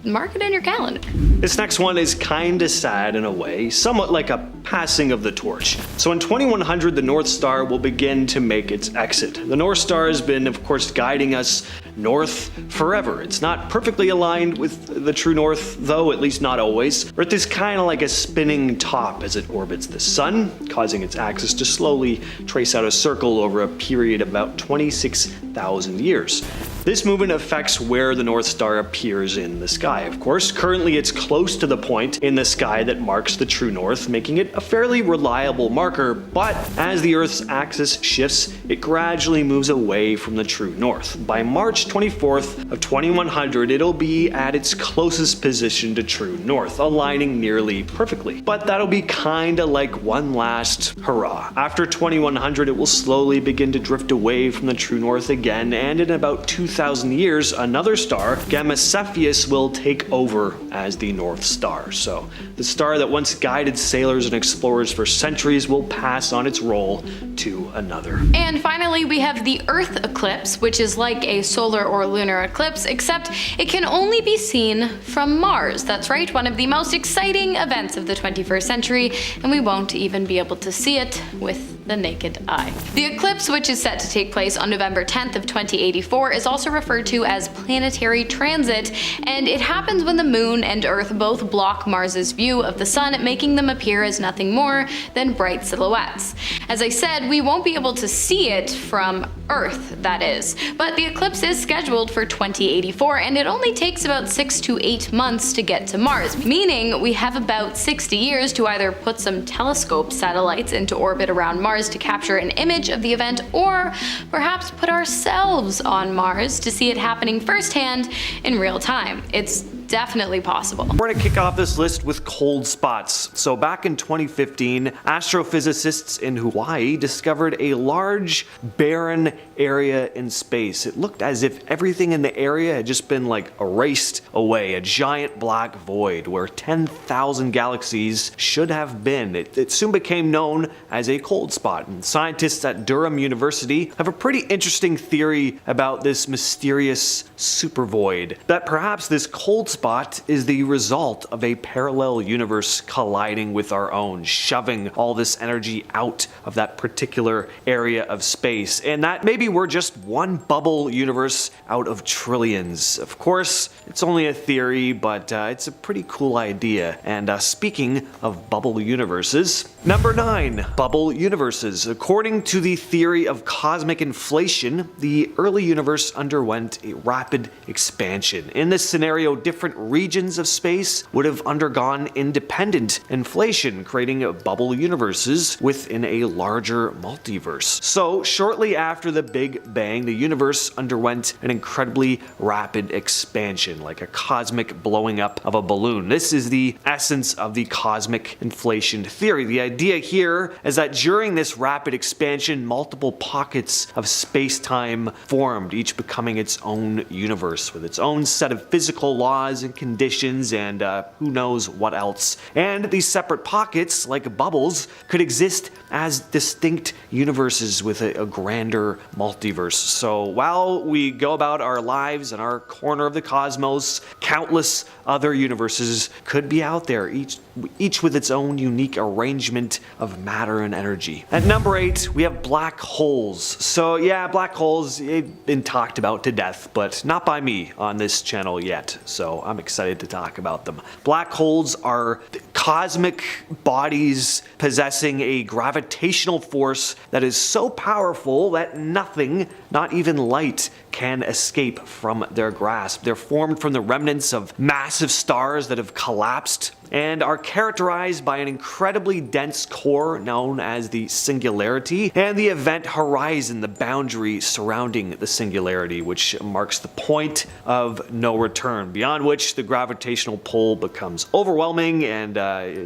mark it in your calendar. This next one is kinda sad in a way, somewhat like a passing of the torch. So in 2100, the North Star will begin to make its exit. The North Star has been, of course, guiding us north forever. It's not perfectly aligned with the true north, though, at least not always. Earth is kind of like a spinning top as it orbits the sun, causing its axis to slowly trace out a circle over a period of about 26,000 years. This movement affects where the North Star appears in the sky, of course. Currently, it's close to the point in the sky that marks the true north, making it a fairly reliable marker, but as the Earth's axis shifts, it gradually moves away from the true north. By March 24th of 2100, it'll be at its closest position to true north, aligning nearly perfectly. But that'll be kinda like one last hurrah. After 2100, it will slowly begin to drift away from the true north again, and in about 2,000 years, another star, Gamma Cepheus, will take over as the North Star. So the star that once guided sailors and explorers for centuries will pass on its role to another. And finally, we have the Earth eclipse, which is like a solar or lunar eclipse, except it can only be seen from Mars. That's right, one of the most exciting events of the 21st century, and we won't even be able to see it with the naked eye. The eclipse, which is set to take place on November 10th of 2084, is also referred to as planetary transit, and it happens when the moon and Earth both block Mars's view of the sun, making them appear as nothing more than bright silhouettes. As I said, we won't be able to see it from Earth, that is, but the eclipse is scheduled for 2084, and it only takes about 6 to 8 months to get to Mars, meaning we have about 60 years to either put some telescope satellites into orbit around Mars to capture an image of the event, or perhaps put ourselves on Mars to see it happening firsthand in real time. It's definitely possible. We're gonna kick off this list with cold spots. So back in 2015, astrophysicists in Hawaii discovered a large, barren area in space. It looked as if everything in the area had just been like erased away, a giant black void where 10,000 galaxies should have been. It soon became known as a cold spot, and scientists at Durham University have a pretty interesting theory about this mysterious supervoid, that perhaps this cold spot is the result of a parallel universe colliding with our own, shoving all this energy out of that particular area of space, and that maybe we're just one bubble universe out of trillions. Of course, it's only a theory, but it's a pretty cool idea. And speaking of bubble universes, number 9, bubble universes. According to the theory of cosmic inflation, the early universe underwent a rapid expansion. In this scenario, different regions of space would have undergone independent inflation, creating bubble universes within a larger multiverse. So shortly after the Big Bang, the universe underwent an incredibly rapid expansion, like a cosmic blowing up of a balloon. This is the essence of the cosmic inflation theory. The idea here is that during this rapid expansion, multiple pockets of space-time formed, each becoming its own universe with its own set of physical laws laws and conditions and who knows what else. And these separate pockets, like bubbles, could exist as distinct universes with a grander multiverse. So while we go about our lives in our corner of the cosmos, countless other universes could be out there, each with its own unique arrangement of matter and energy. At number 8, we have black holes. So yeah, black holes have been talked about to death, but not by me on this channel yet, so I'm excited to talk about them. Black holes are cosmic bodies possessing a gravitational force that is so powerful that nothing, not even light, can escape from their grasp. They're formed from the remnants of massive stars that have collapsed and are characterized by an incredibly dense core known as the singularity, and the event horizon, the boundary surrounding the singularity, which marks the point of no return, beyond which the gravitational pull becomes overwhelming and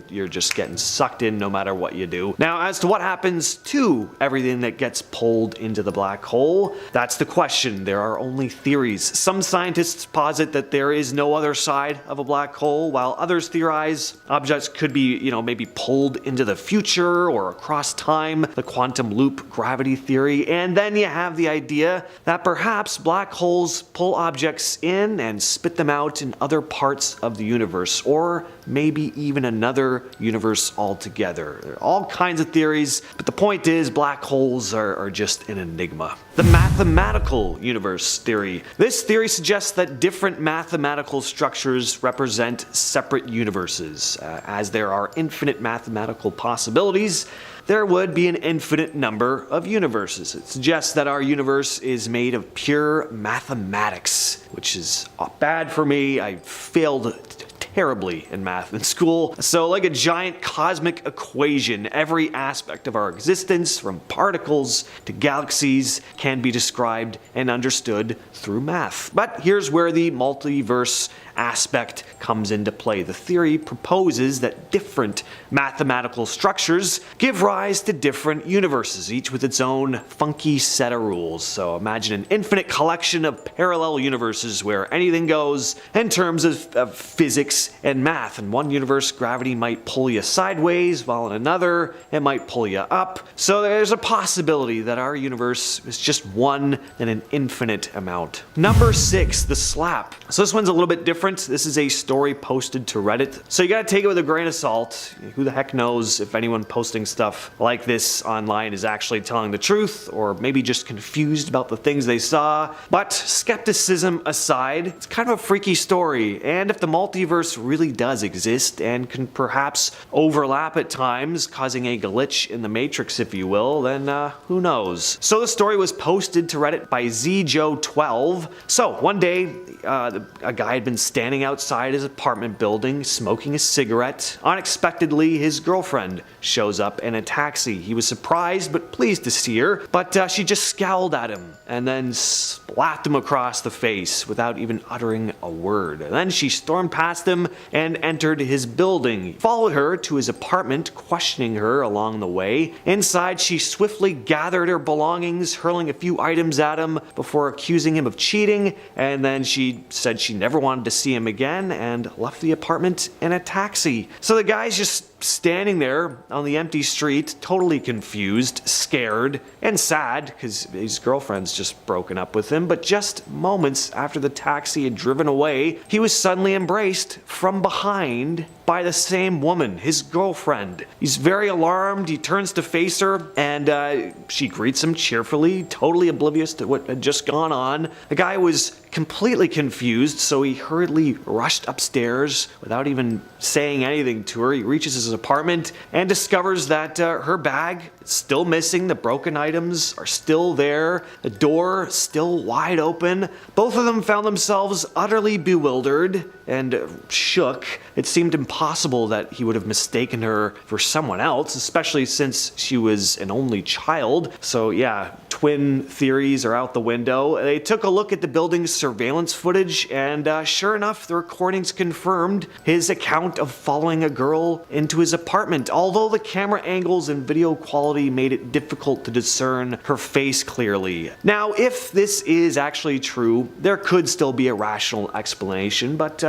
you're just getting sucked in no matter what you do. Now, as to what happens to everything that gets pulled into the black hole, that's the question. There are only theories. Some scientists posit that there is no other side of a black hole, while others theorize objects could be, maybe pulled into the future or across time, the quantum loop gravity theory. And then you have the idea that perhaps black holes pull objects in and spit them out in other parts of the universe, or maybe even another universe altogether. There are all kinds of theories, but the point is black holes are just an enigma. The mathematical universe theory. This theory suggests that different mathematical structures represent separate universes. As there are infinite mathematical possibilities, there would be an infinite number of universes. It suggests that our universe is made of pure mathematics, which is bad for me. I failed terribly in math in school. So like a giant cosmic equation, every aspect of our existence, from particles to galaxies, can be described and understood through math. But here's where the multiverse aspect comes into play. The theory proposes that different mathematical structures give rise to different universes, each with its own funky set of rules. So imagine an infinite collection of parallel universes where anything goes in terms of physics and math. In one universe, gravity might pull you sideways, while in another, it might pull you up. So there's a possibility that our universe is just one in an infinite amount. Number 6, the slap. So this one's a little bit different. This is a story posted to Reddit, so you gotta take it with a grain of salt. Who the heck knows if anyone posting stuff like this online is actually telling the truth, or maybe just confused about the things they saw. But skepticism aside, it's kind of a freaky story, and if the multiverse really does exist and can perhaps overlap at times, causing a glitch in the matrix, if you will, then who knows. So the story was posted to Reddit by Zeno12. So one day, a guy had been standing outside his apartment building smoking a cigarette. Unexpectedly, his girlfriend shows up in a taxi. He was surprised but pleased to see her, but she just scowled at him and then slapped him across the face without even uttering a word. And then she stormed past him and entered his building. He followed her to his apartment, questioning her along the way. Inside, she swiftly gathered her belongings, hurling a few items at him before accusing him of cheating, and then she said she never wanted to see him again and left the apartment in a taxi. So the guy's just standing there on the empty street, totally confused, scared, and sad because his girlfriend's just broken up with him. But just moments after the taxi had driven away, he was suddenly embraced from behind by the same woman, his girlfriend. He's very alarmed. He turns to face her, and she greets him cheerfully, totally oblivious to what had just gone on. The guy was completely confused, so he hurriedly rushed upstairs without even saying anything to her. He reaches his apartment and discovers that her bag is still missing. The broken items are still there. The door still wide open. Both of them found themselves utterly bewildered and shook. It seemed impossible that he would have mistaken her for someone else, especially since she was an only child. So yeah, twin theories are out the window. They took a look at the building's surveillance footage, and sure enough, the recordings confirmed his account of following a girl into his apartment, although the camera angles and video quality made it difficult to discern her face clearly. Now, if this is actually true, there could still be a rational explanation, but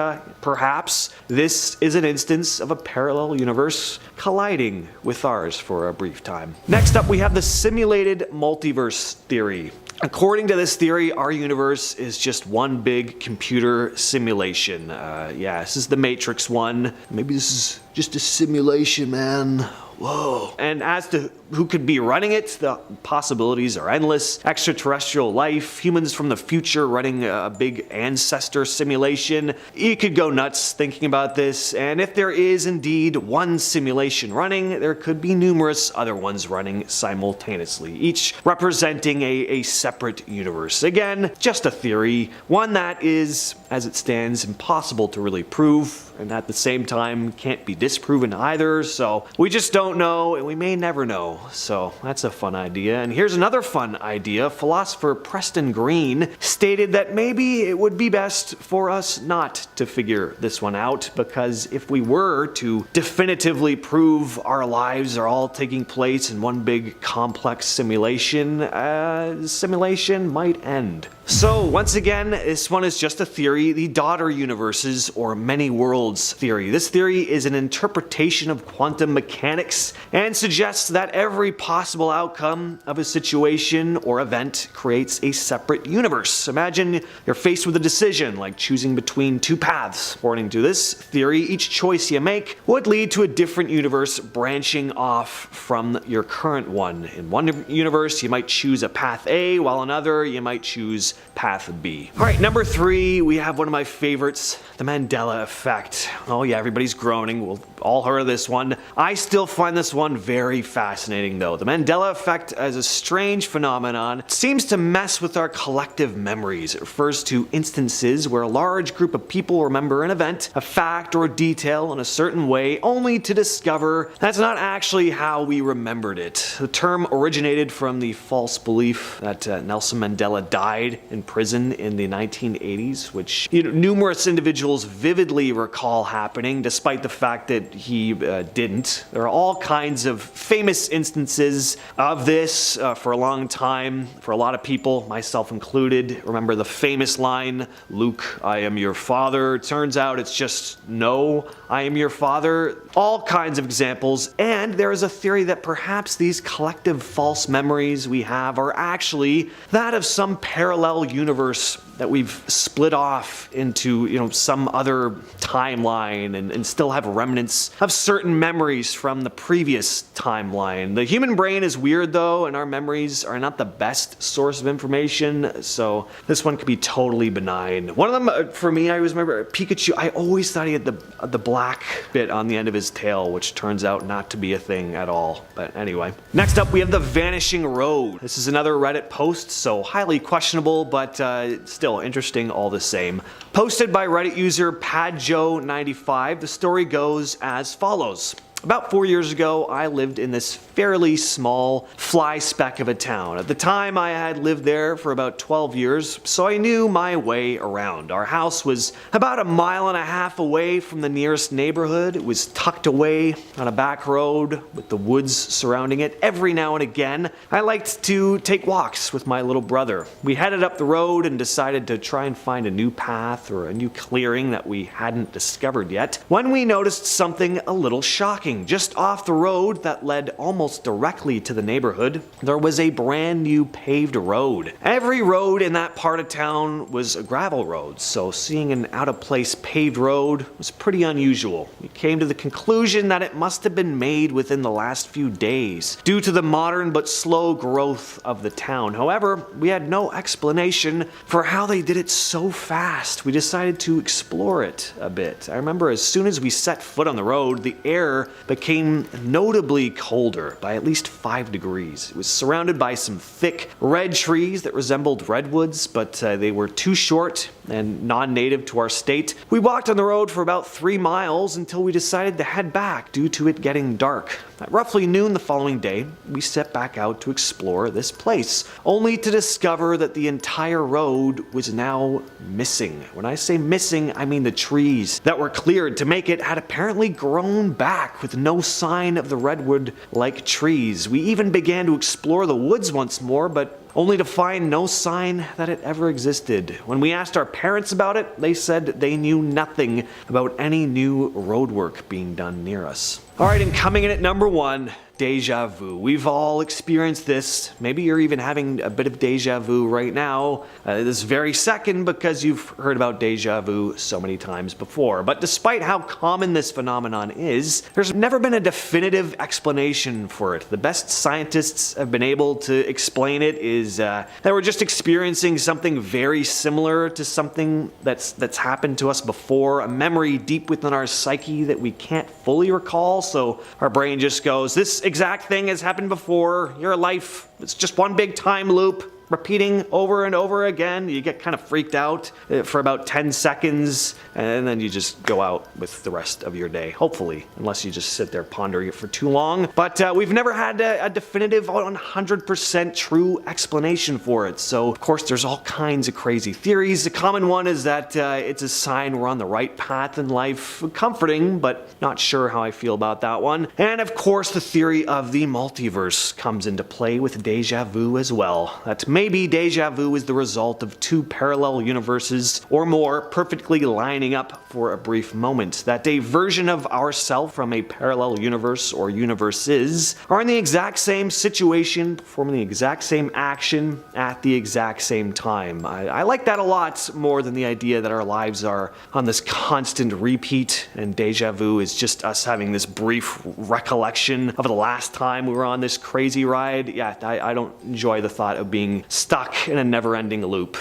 perhaps this is an instance of a parallel universe colliding with ours for a brief time. Next up, we have the simulated multiverse theory. According to this theory, our universe is just one big computer simulation. Yeah, this is the Matrix one. Maybe this is just a simulation, man. Whoa. And as to who could be running it, the possibilities are endless. Extraterrestrial life, humans from the future running a big ancestor simulation. You could go nuts thinking about this, and if there is indeed one simulation running, there could be numerous other ones running simultaneously, each representing a separate universe. Again, just a theory, one that is, as it stands, impossible to really prove, and at the same time can't be disproven either, so we just don't know, and we may never know. So that's a fun idea. And here's another fun idea. Philosopher Preston Green stated that maybe it would be best for us not to figure this one out, because if we were to definitively prove our lives are all taking place in one big complex simulation, the simulation might end. So once again, this one is just a theory, the daughter universes or many worlds theory. This theory is an interpretation of quantum mechanics and suggests that every possible outcome of a situation or event creates a separate universe. Imagine you're faced with a decision, like choosing between two paths. According to this theory, each choice you make would lead to a different universe branching off from your current one. In one universe, you might choose a path A, while another, you might choose path B. Alright, number 3, we have one of my favorites, the Mandela effect. Oh yeah, everybody's groaning. We've all heard of this one. I still find this one very fascinating though. The Mandela effect as a strange phenomenon seems to mess with our collective memories. It refers to instances where a large group of people remember an event, a fact, or a detail in a certain way, only to discover that's not actually how we remembered it. The term originated from the false belief that Nelson Mandela died in prison in the 1980s, which numerous individuals vividly recall happening, despite the fact that he didn't. There are all kinds of famous instances of this for a long time. For a lot of people, myself included, remember the famous line, "Luke, I am your father." Turns out it's just, "No, I am your father." All kinds of examples, and there is a theory that perhaps these collective false memories we have are actually that of some parallel universe that we've split off into, some other timeline and still have remnants of certain memories from the previous timeline. The human brain is weird though, and our memories are not the best source of information, so this one could be totally benign. One of them, for me, I always remember Pikachu. I always thought he had the black bit on the end of his tail, which turns out not to be a thing at all. But anyway. Next up, we have the vanishing road. This is another Reddit post, so highly questionable, but still interesting all the same. Posted by Reddit user Padjo95, the story goes as follows. About 4 years ago, I lived in this fairly small fly speck of a town. At the time, I had lived there for about 12 years, so I knew my way around. Our house was about 1.5 miles away from the nearest neighborhood. It was tucked away on a back road with the woods surrounding it. Every now and again, I liked to take walks with my little brother. We headed up the road and decided to try and find a new path or a new clearing that we hadn't discovered yet, when we noticed something a little shocking. Just off the road that led almost directly to the neighborhood, there was a brand new paved road. Every road in that part of town was a gravel road, so seeing an out-of-place paved road was pretty unusual. We came to the conclusion that it must have been made within the last few days, due to the modern but slow growth of the town. However, we had no explanation for how they did it so fast. We decided to explore it a bit. I remember as soon as we set foot on the road, the air became notably colder by at least 5 degrees. It was surrounded by some thick red trees that resembled redwoods, but they were too short and non-native to our state. We walked on the road for about 3 miles until we decided to head back due to it getting dark. At roughly noon the following day, we set back out to explore this place, only to discover that the entire road was now missing. When I say missing, I mean the trees that were cleared to make it had apparently grown back with no sign of the redwood-like trees. We even began to explore the woods once more, but only to find no sign that it ever existed. When we asked our parents about it, they said they knew nothing about any new roadwork being done near us. Alright, and coming in at number 1, deja vu. We've all experienced this. Maybe you're even having a bit of deja vu right now, this very second, because you've heard about deja vu so many times before. But despite how common this phenomenon is, there's never been a definitive explanation for it. The best scientists have been able to explain it is that we're just experiencing something very similar to something that's happened to us before, a memory deep within our psyche that we can't fully recall, so our brain just goes, this exact thing has happened before, your life, it's just one big time loop, repeating over and over again. You get kind of freaked out for about 10 seconds, and then you just go out with the rest of your day, hopefully, unless you just sit there pondering it for too long. But we've never had a definitive 100% true explanation for it, so of course there's all kinds of crazy theories. The common one is that it's a sign we're on the right path in life. Comforting, but not sure how I feel about that one. And of course the theory of the multiverse comes into play with deja vu as well. That maybe deja vu is the result of 2 parallel universes or more perfectly lining up for a brief moment. That a version of ourself from a parallel universe or universes are in the exact same situation, performing the exact same action at the exact same time. I like that a lot more than the idea that our lives are on this constant repeat and deja vu is just us having this brief recollection of the last time we were on this crazy ride. Yeah, I don't enjoy the thought of being stuck in a never-ending loop.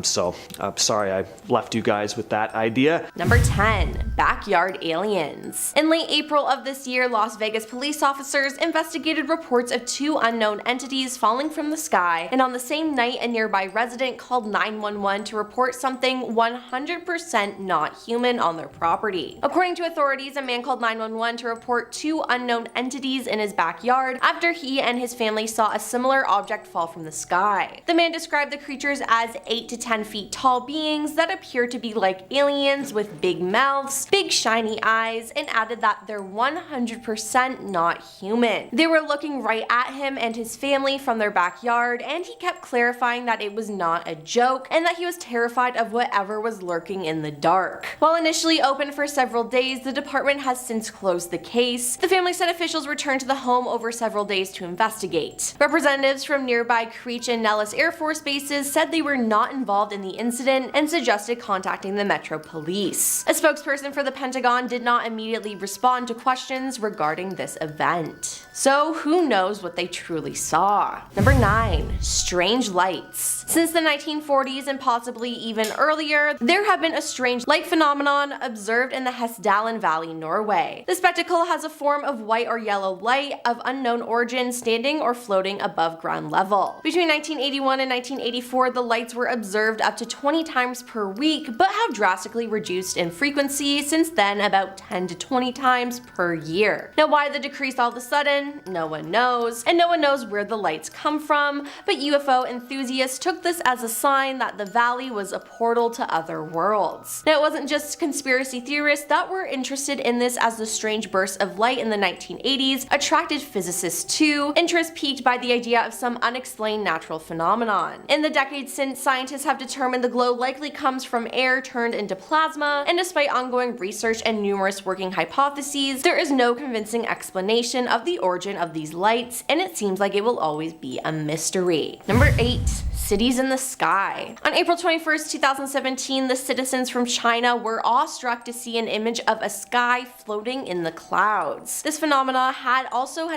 So I'm sorry I left you guys with that idea. Number 10. Backyard aliens. In late April of this year, Las Vegas police officers investigated reports of 2 unknown entities falling from the sky, and on the same night a nearby resident called 911 to report something 100% not human on their property. According to authorities, a man called 911 to report 2 unknown entities in his backyard after he and his family saw a similar object fall from the sky. The man described the creatures as 8 to 10 feet tall beings that appear to be like aliens with big mouths, big shiny eyes, and added that they're 100% not human. They were looking right at him and his family from their backyard, and he kept clarifying that it was not a joke and that he was terrified of whatever was lurking in the dark. While initially open for several days, the department has since closed the case. The family said officials returned to the home over several days to investigate. Representatives from nearby Creech and Nellis Air Force bases said they were not involved in the incident and suggested contacting the Metro Police. A spokesperson for the Pentagon did not immediately respond to questions regarding this event. So who knows what they truly saw? Number 9. Strange lights. Since the 1940s and possibly even earlier, there have been a strange light phenomenon observed in the Hessdalen Valley, Norway. The spectacle has a form of white or yellow light of unknown origin standing or floating above ground level. Between 1981 and 1984, the lights were observed up to 20 times per week, but have drastically reduced in frequency since then, about 10 to 20 times per year. Now why the decrease all of a sudden? No one knows, and no one knows where the lights come from, but UFO enthusiasts took this as a sign that the valley was a portal to other worlds. Now it wasn't just conspiracy theorists that were interested in this, as the strange bursts of light in the 1980s attracted physicists too, interest piqued by the idea of some unexplained natural phenomenon. In the decades since, scientists have determined the glow likely comes from air turned into plasma, and despite ongoing research and numerous working hypotheses, there is no convincing explanation of the origin of these lights, and it seems like it will always be a mystery. Number 8. Cities in the sky. On April 21st, 2017, the citizens from China were awestruck to see an image of a sky floating in the clouds. This phenomena had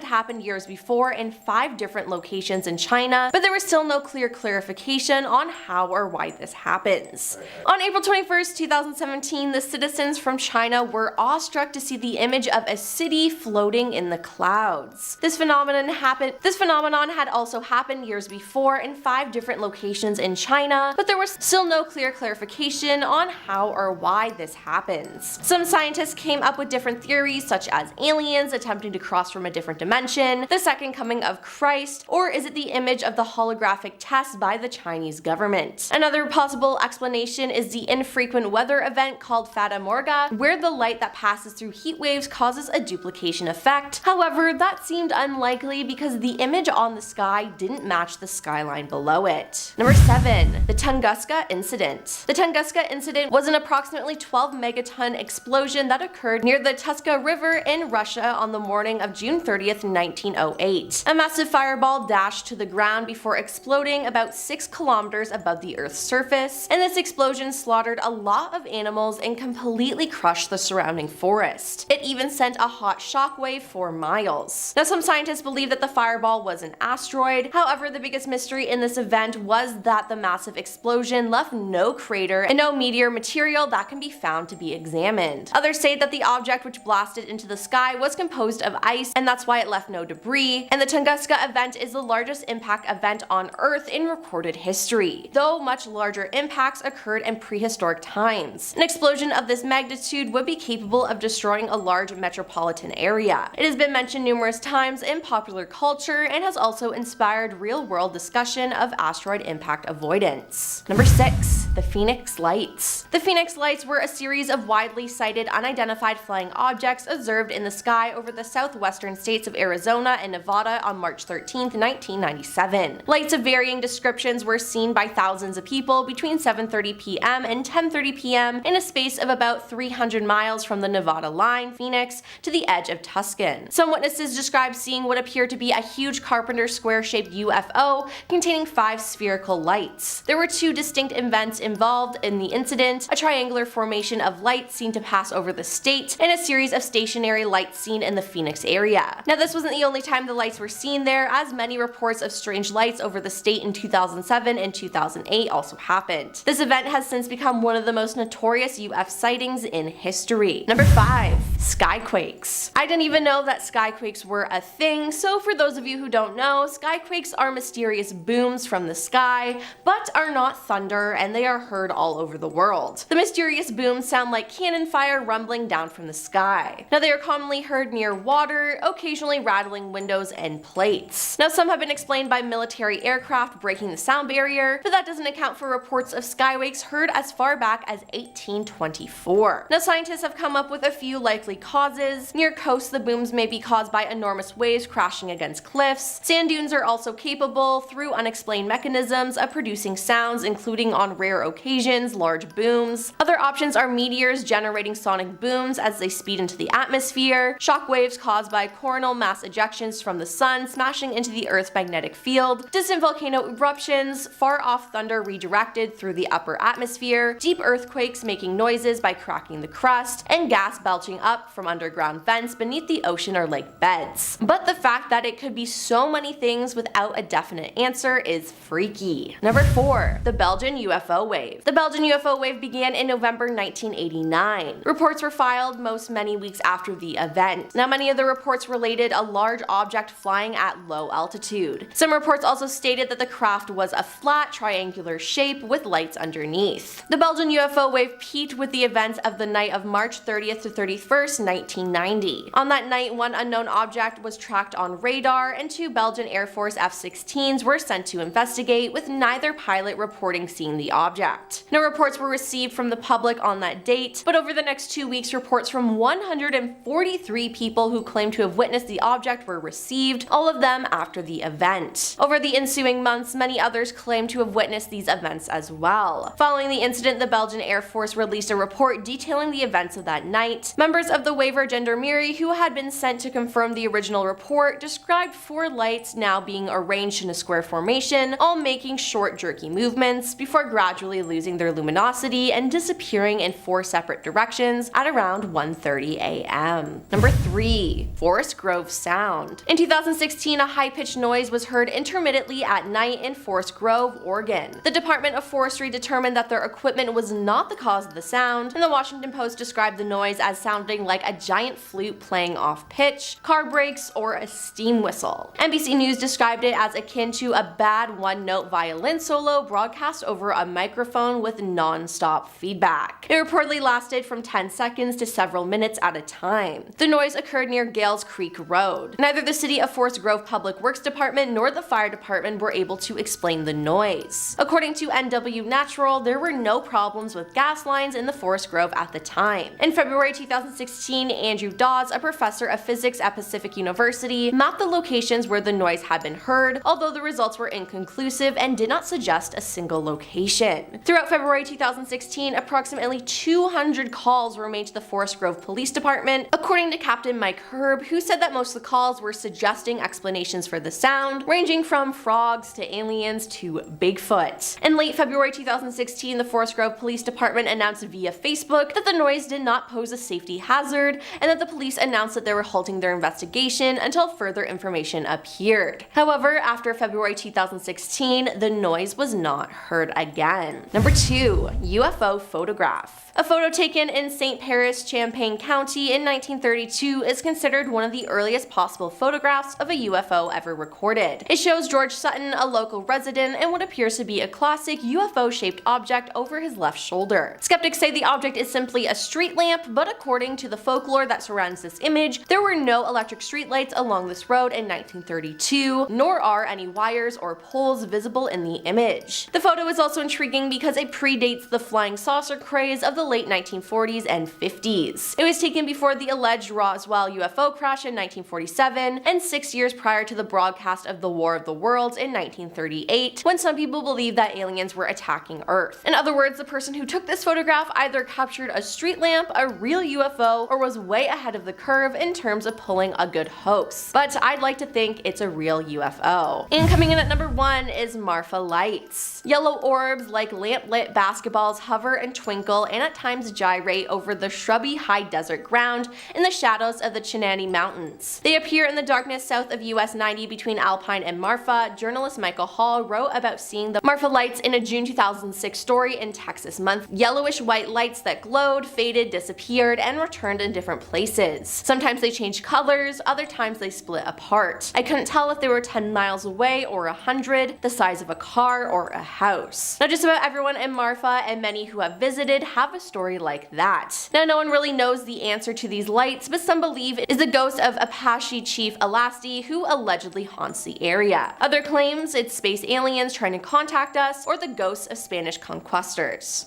happened years before in 5 different locations in China, but there was still no clear clarification on how or why this happens. On April 21st, 2017, the citizens from China were awestruck to see the image of a city floating in the clouds. This phenomenon had also happened years before in 5 different locations in China, but there was still no clear clarification on how or why this happens. Some scientists came up with different theories, such as aliens attempting to cross from a different dimension, the second coming of Christ, or is it the image of the holographic test by the Chinese government? Another possible explanation is the infrequent weather event called Fata Morgana, where the light that passes through heat waves causes a duplication effect. However, that seemed unlikely because the image on the sky didn't match the skyline below it. Number 7. The Tunguska Incident. The Tunguska Incident was an approximately 12 megaton explosion that occurred near the Tuska River in Russia on the morning of June 30th, 1908. A massive fireball dashed to the ground before exploding about 6 kilometers above the Earth's surface, and this explosion slaughtered a lot of animals and completely crushed the surrounding forest. It even sent a hot shockwave for miles. Now, some scientists believe that the fireball was an asteroid. However, the biggest mystery in this event was that the massive explosion left no crater and no meteor material that can be found to be examined. Others say that the object which blasted into the sky was composed of ice, and that's why it left no debris, and the Tunguska event is the largest impact event on Earth in recorded history, though much larger impacts occurred in prehistoric times. An explosion of this magnitude would be capable of destroying a large metropolitan area. It has been mentioned numerous times in popular culture and has also inspired real-world discussion of asteroid impact avoidance. Number 6. The Phoenix Lights. The Phoenix Lights were a series of widely sighted unidentified flying objects observed in the sky over the southwestern states of Arizona and Nevada on March 13, 1997. Lights of varying descriptions were seen by thousands of people between 7:30 p.m. and 10:30 p.m. in a space of about 300 miles from the Nevada line, Phoenix, to the edge of Tucson. Some witnesses described seeing what appeared to be a huge carpenter square-shaped UFO containing 5 spherical lights. There were 2 distinct events involved in the incident: a triangular formation of lights seen to pass over the state, and a series of stationary lights seen in the Phoenix area. Now, this wasn't the only time the lights were seen there, as many reports of strange lights over the state in 2007 and 2008 also happened. This event has since become one of the most notorious UFO sightings in history. Number 5. Skyquakes. I didn't even know that skyquakes were a thing, so for those of you who don't know, skyquakes are mysterious booms from the sky, but are not thunder, and they are heard all over the world. The mysterious booms sound like cannon fire rumbling down from the sky. Now, they are commonly heard near water, occasionally rattling windows and plates. Now, some have been explained by military aircraft breaking the sound barrier, but that doesn't account for reports of skyquakes heard as far back as 1824. Now, scientists have come up with a few likely causes. Near coasts, the booms may be caused by enormous waves crashing against cliffs. Sand dunes are also capable, through unexplained mechanisms, of producing sounds, including on rare occasions, large booms. Other options are meteors generating sonic booms as they speed into the atmosphere, shock waves caused by coronal mass ejections from the sun smashing into the Earth's magnetic field, distant volcano eruptions, far-off thunder redirected through the upper atmosphere, deep earthquakes making noises by cracking the crust, and gas belching up from underground vents beneath the ocean or lake beds. But the fact that it could be so many things without a definite answer is freaky. Number 4. The Belgian UFO Wave. The Belgian UFO wave began in November 1989. Reports were filed many weeks after the event. Now, many of the reports related a large object flying at low altitude. Some reports also stated that the craft was a flat, triangular shape with lights underneath. The Belgian UFO wave peaked with the events of the night of March 30th to 31st, 1990. On that night, one unknown object was tracked on radar, and 2 Belgian Air Force F-16s were sent to investigate, with neither pilot reporting seeing the object. No reports were received from the public on that date, but over the next 2 weeks, reports from 143 people who claimed to have witnessed the object were received, all of them after the event. Over the ensuing months, many others claimed to have witnessed these events as well. Following the incident, the Belgian Air Force released a report detailing the events of that night. Members of the waiver gendarmerie, who had been sent to confirm the original report, described 4 lights now being arranged in a square formation, all making short, jerky movements before gradually losing their luminosity and disappearing in 4 separate directions at around 1:30 a.m. Number 3. Forest Grove Sound. In 2016, a high-pitched noise was heard intermittently at night in Forest Grove, Oregon. The Department of Forestry determined that their equipment was not the cause of the sound, and the Washington Post described the noise as sounding like a giant flute playing off pitch, car brakes, or a steam whistle. NBC News described it as akin to a bad one-note note violin solo broadcast over a microphone with non-stop feedback. It reportedly lasted from 10 seconds to several minutes at a time. The noise occurred near Gales Creek Road. Neither the City of Forest Grove Public Works Department nor the fire department were able to explain the noise. According to NW Natural, there were no problems with gas lines in the Forest Grove at the time. In February 2016, Andrew Dawes, a professor of physics at Pacific University, mapped the locations where the noise had been heard, although the results were inconclusive and did not suggest a single location. Throughout February 2016, approximately 200 calls were made to the Forest Grove Police Department, according to Captain Mike Herb, who said that most of the calls were suggesting explanations for the sound, ranging from frogs to aliens to Bigfoot. In late February 2016, the Forest Grove Police Department announced via Facebook that the noise did not pose a safety hazard, and that the police announced that they were halting their investigation until further information appeared. However, after February 2016, the noise was not heard again. Number 2. UFO photograph. A photo taken in St. Paris, Champaign County in 1932 is considered one of the earliest possible photographs of a UFO ever recorded. It shows George Sutton, a local resident, and what appears to be a classic UFO-shaped object over his left shoulder. Skeptics say the object is simply a street lamp, but according to the folklore that surrounds this image, there were no electric streetlights along this road in 1932, nor are any wires or poles visible in the image. The photo is also intriguing because it predates the flying saucer craze of the late 1940s and 50s. It was taken before the alleged Roswell UFO crash in 1947 and 6 years prior to the broadcast of the War of the Worlds in 1938, when some people believed that aliens were attacking Earth. In other words, the person who took this photograph either captured a street lamp, a real UFO, or was way ahead of the curve in terms of pulling a good hoax. But I'd like to think it's a real UFO. And coming in at number 1 is Marfa lights. Yellow orbs like lamp-lit basketballs hover and twinkle and at times gyrate over the shrubby high desert ground in the shadows of the Chinani Mountains. They appear in the darkness south of US 90 between Alpine and Marfa. Journalist Michael Hall wrote about seeing the Marfa lights in a June 2006 story in Texas Month. Yellowish white lights that glowed, faded, disappeared, and returned in different places. Sometimes they changed colors, other times they split apart. I couldn't tell if they were 10 miles away or 100, the size of a car or a house. Now just about everyone in Marfa and many who have visited have a story like that. Now no one really knows the answer to these lights, but some believe it is the ghost of Apache chief Alasti, who allegedly haunts the area. Other claims it's space aliens trying to contact us, or the ghosts of Spanish conquistadors.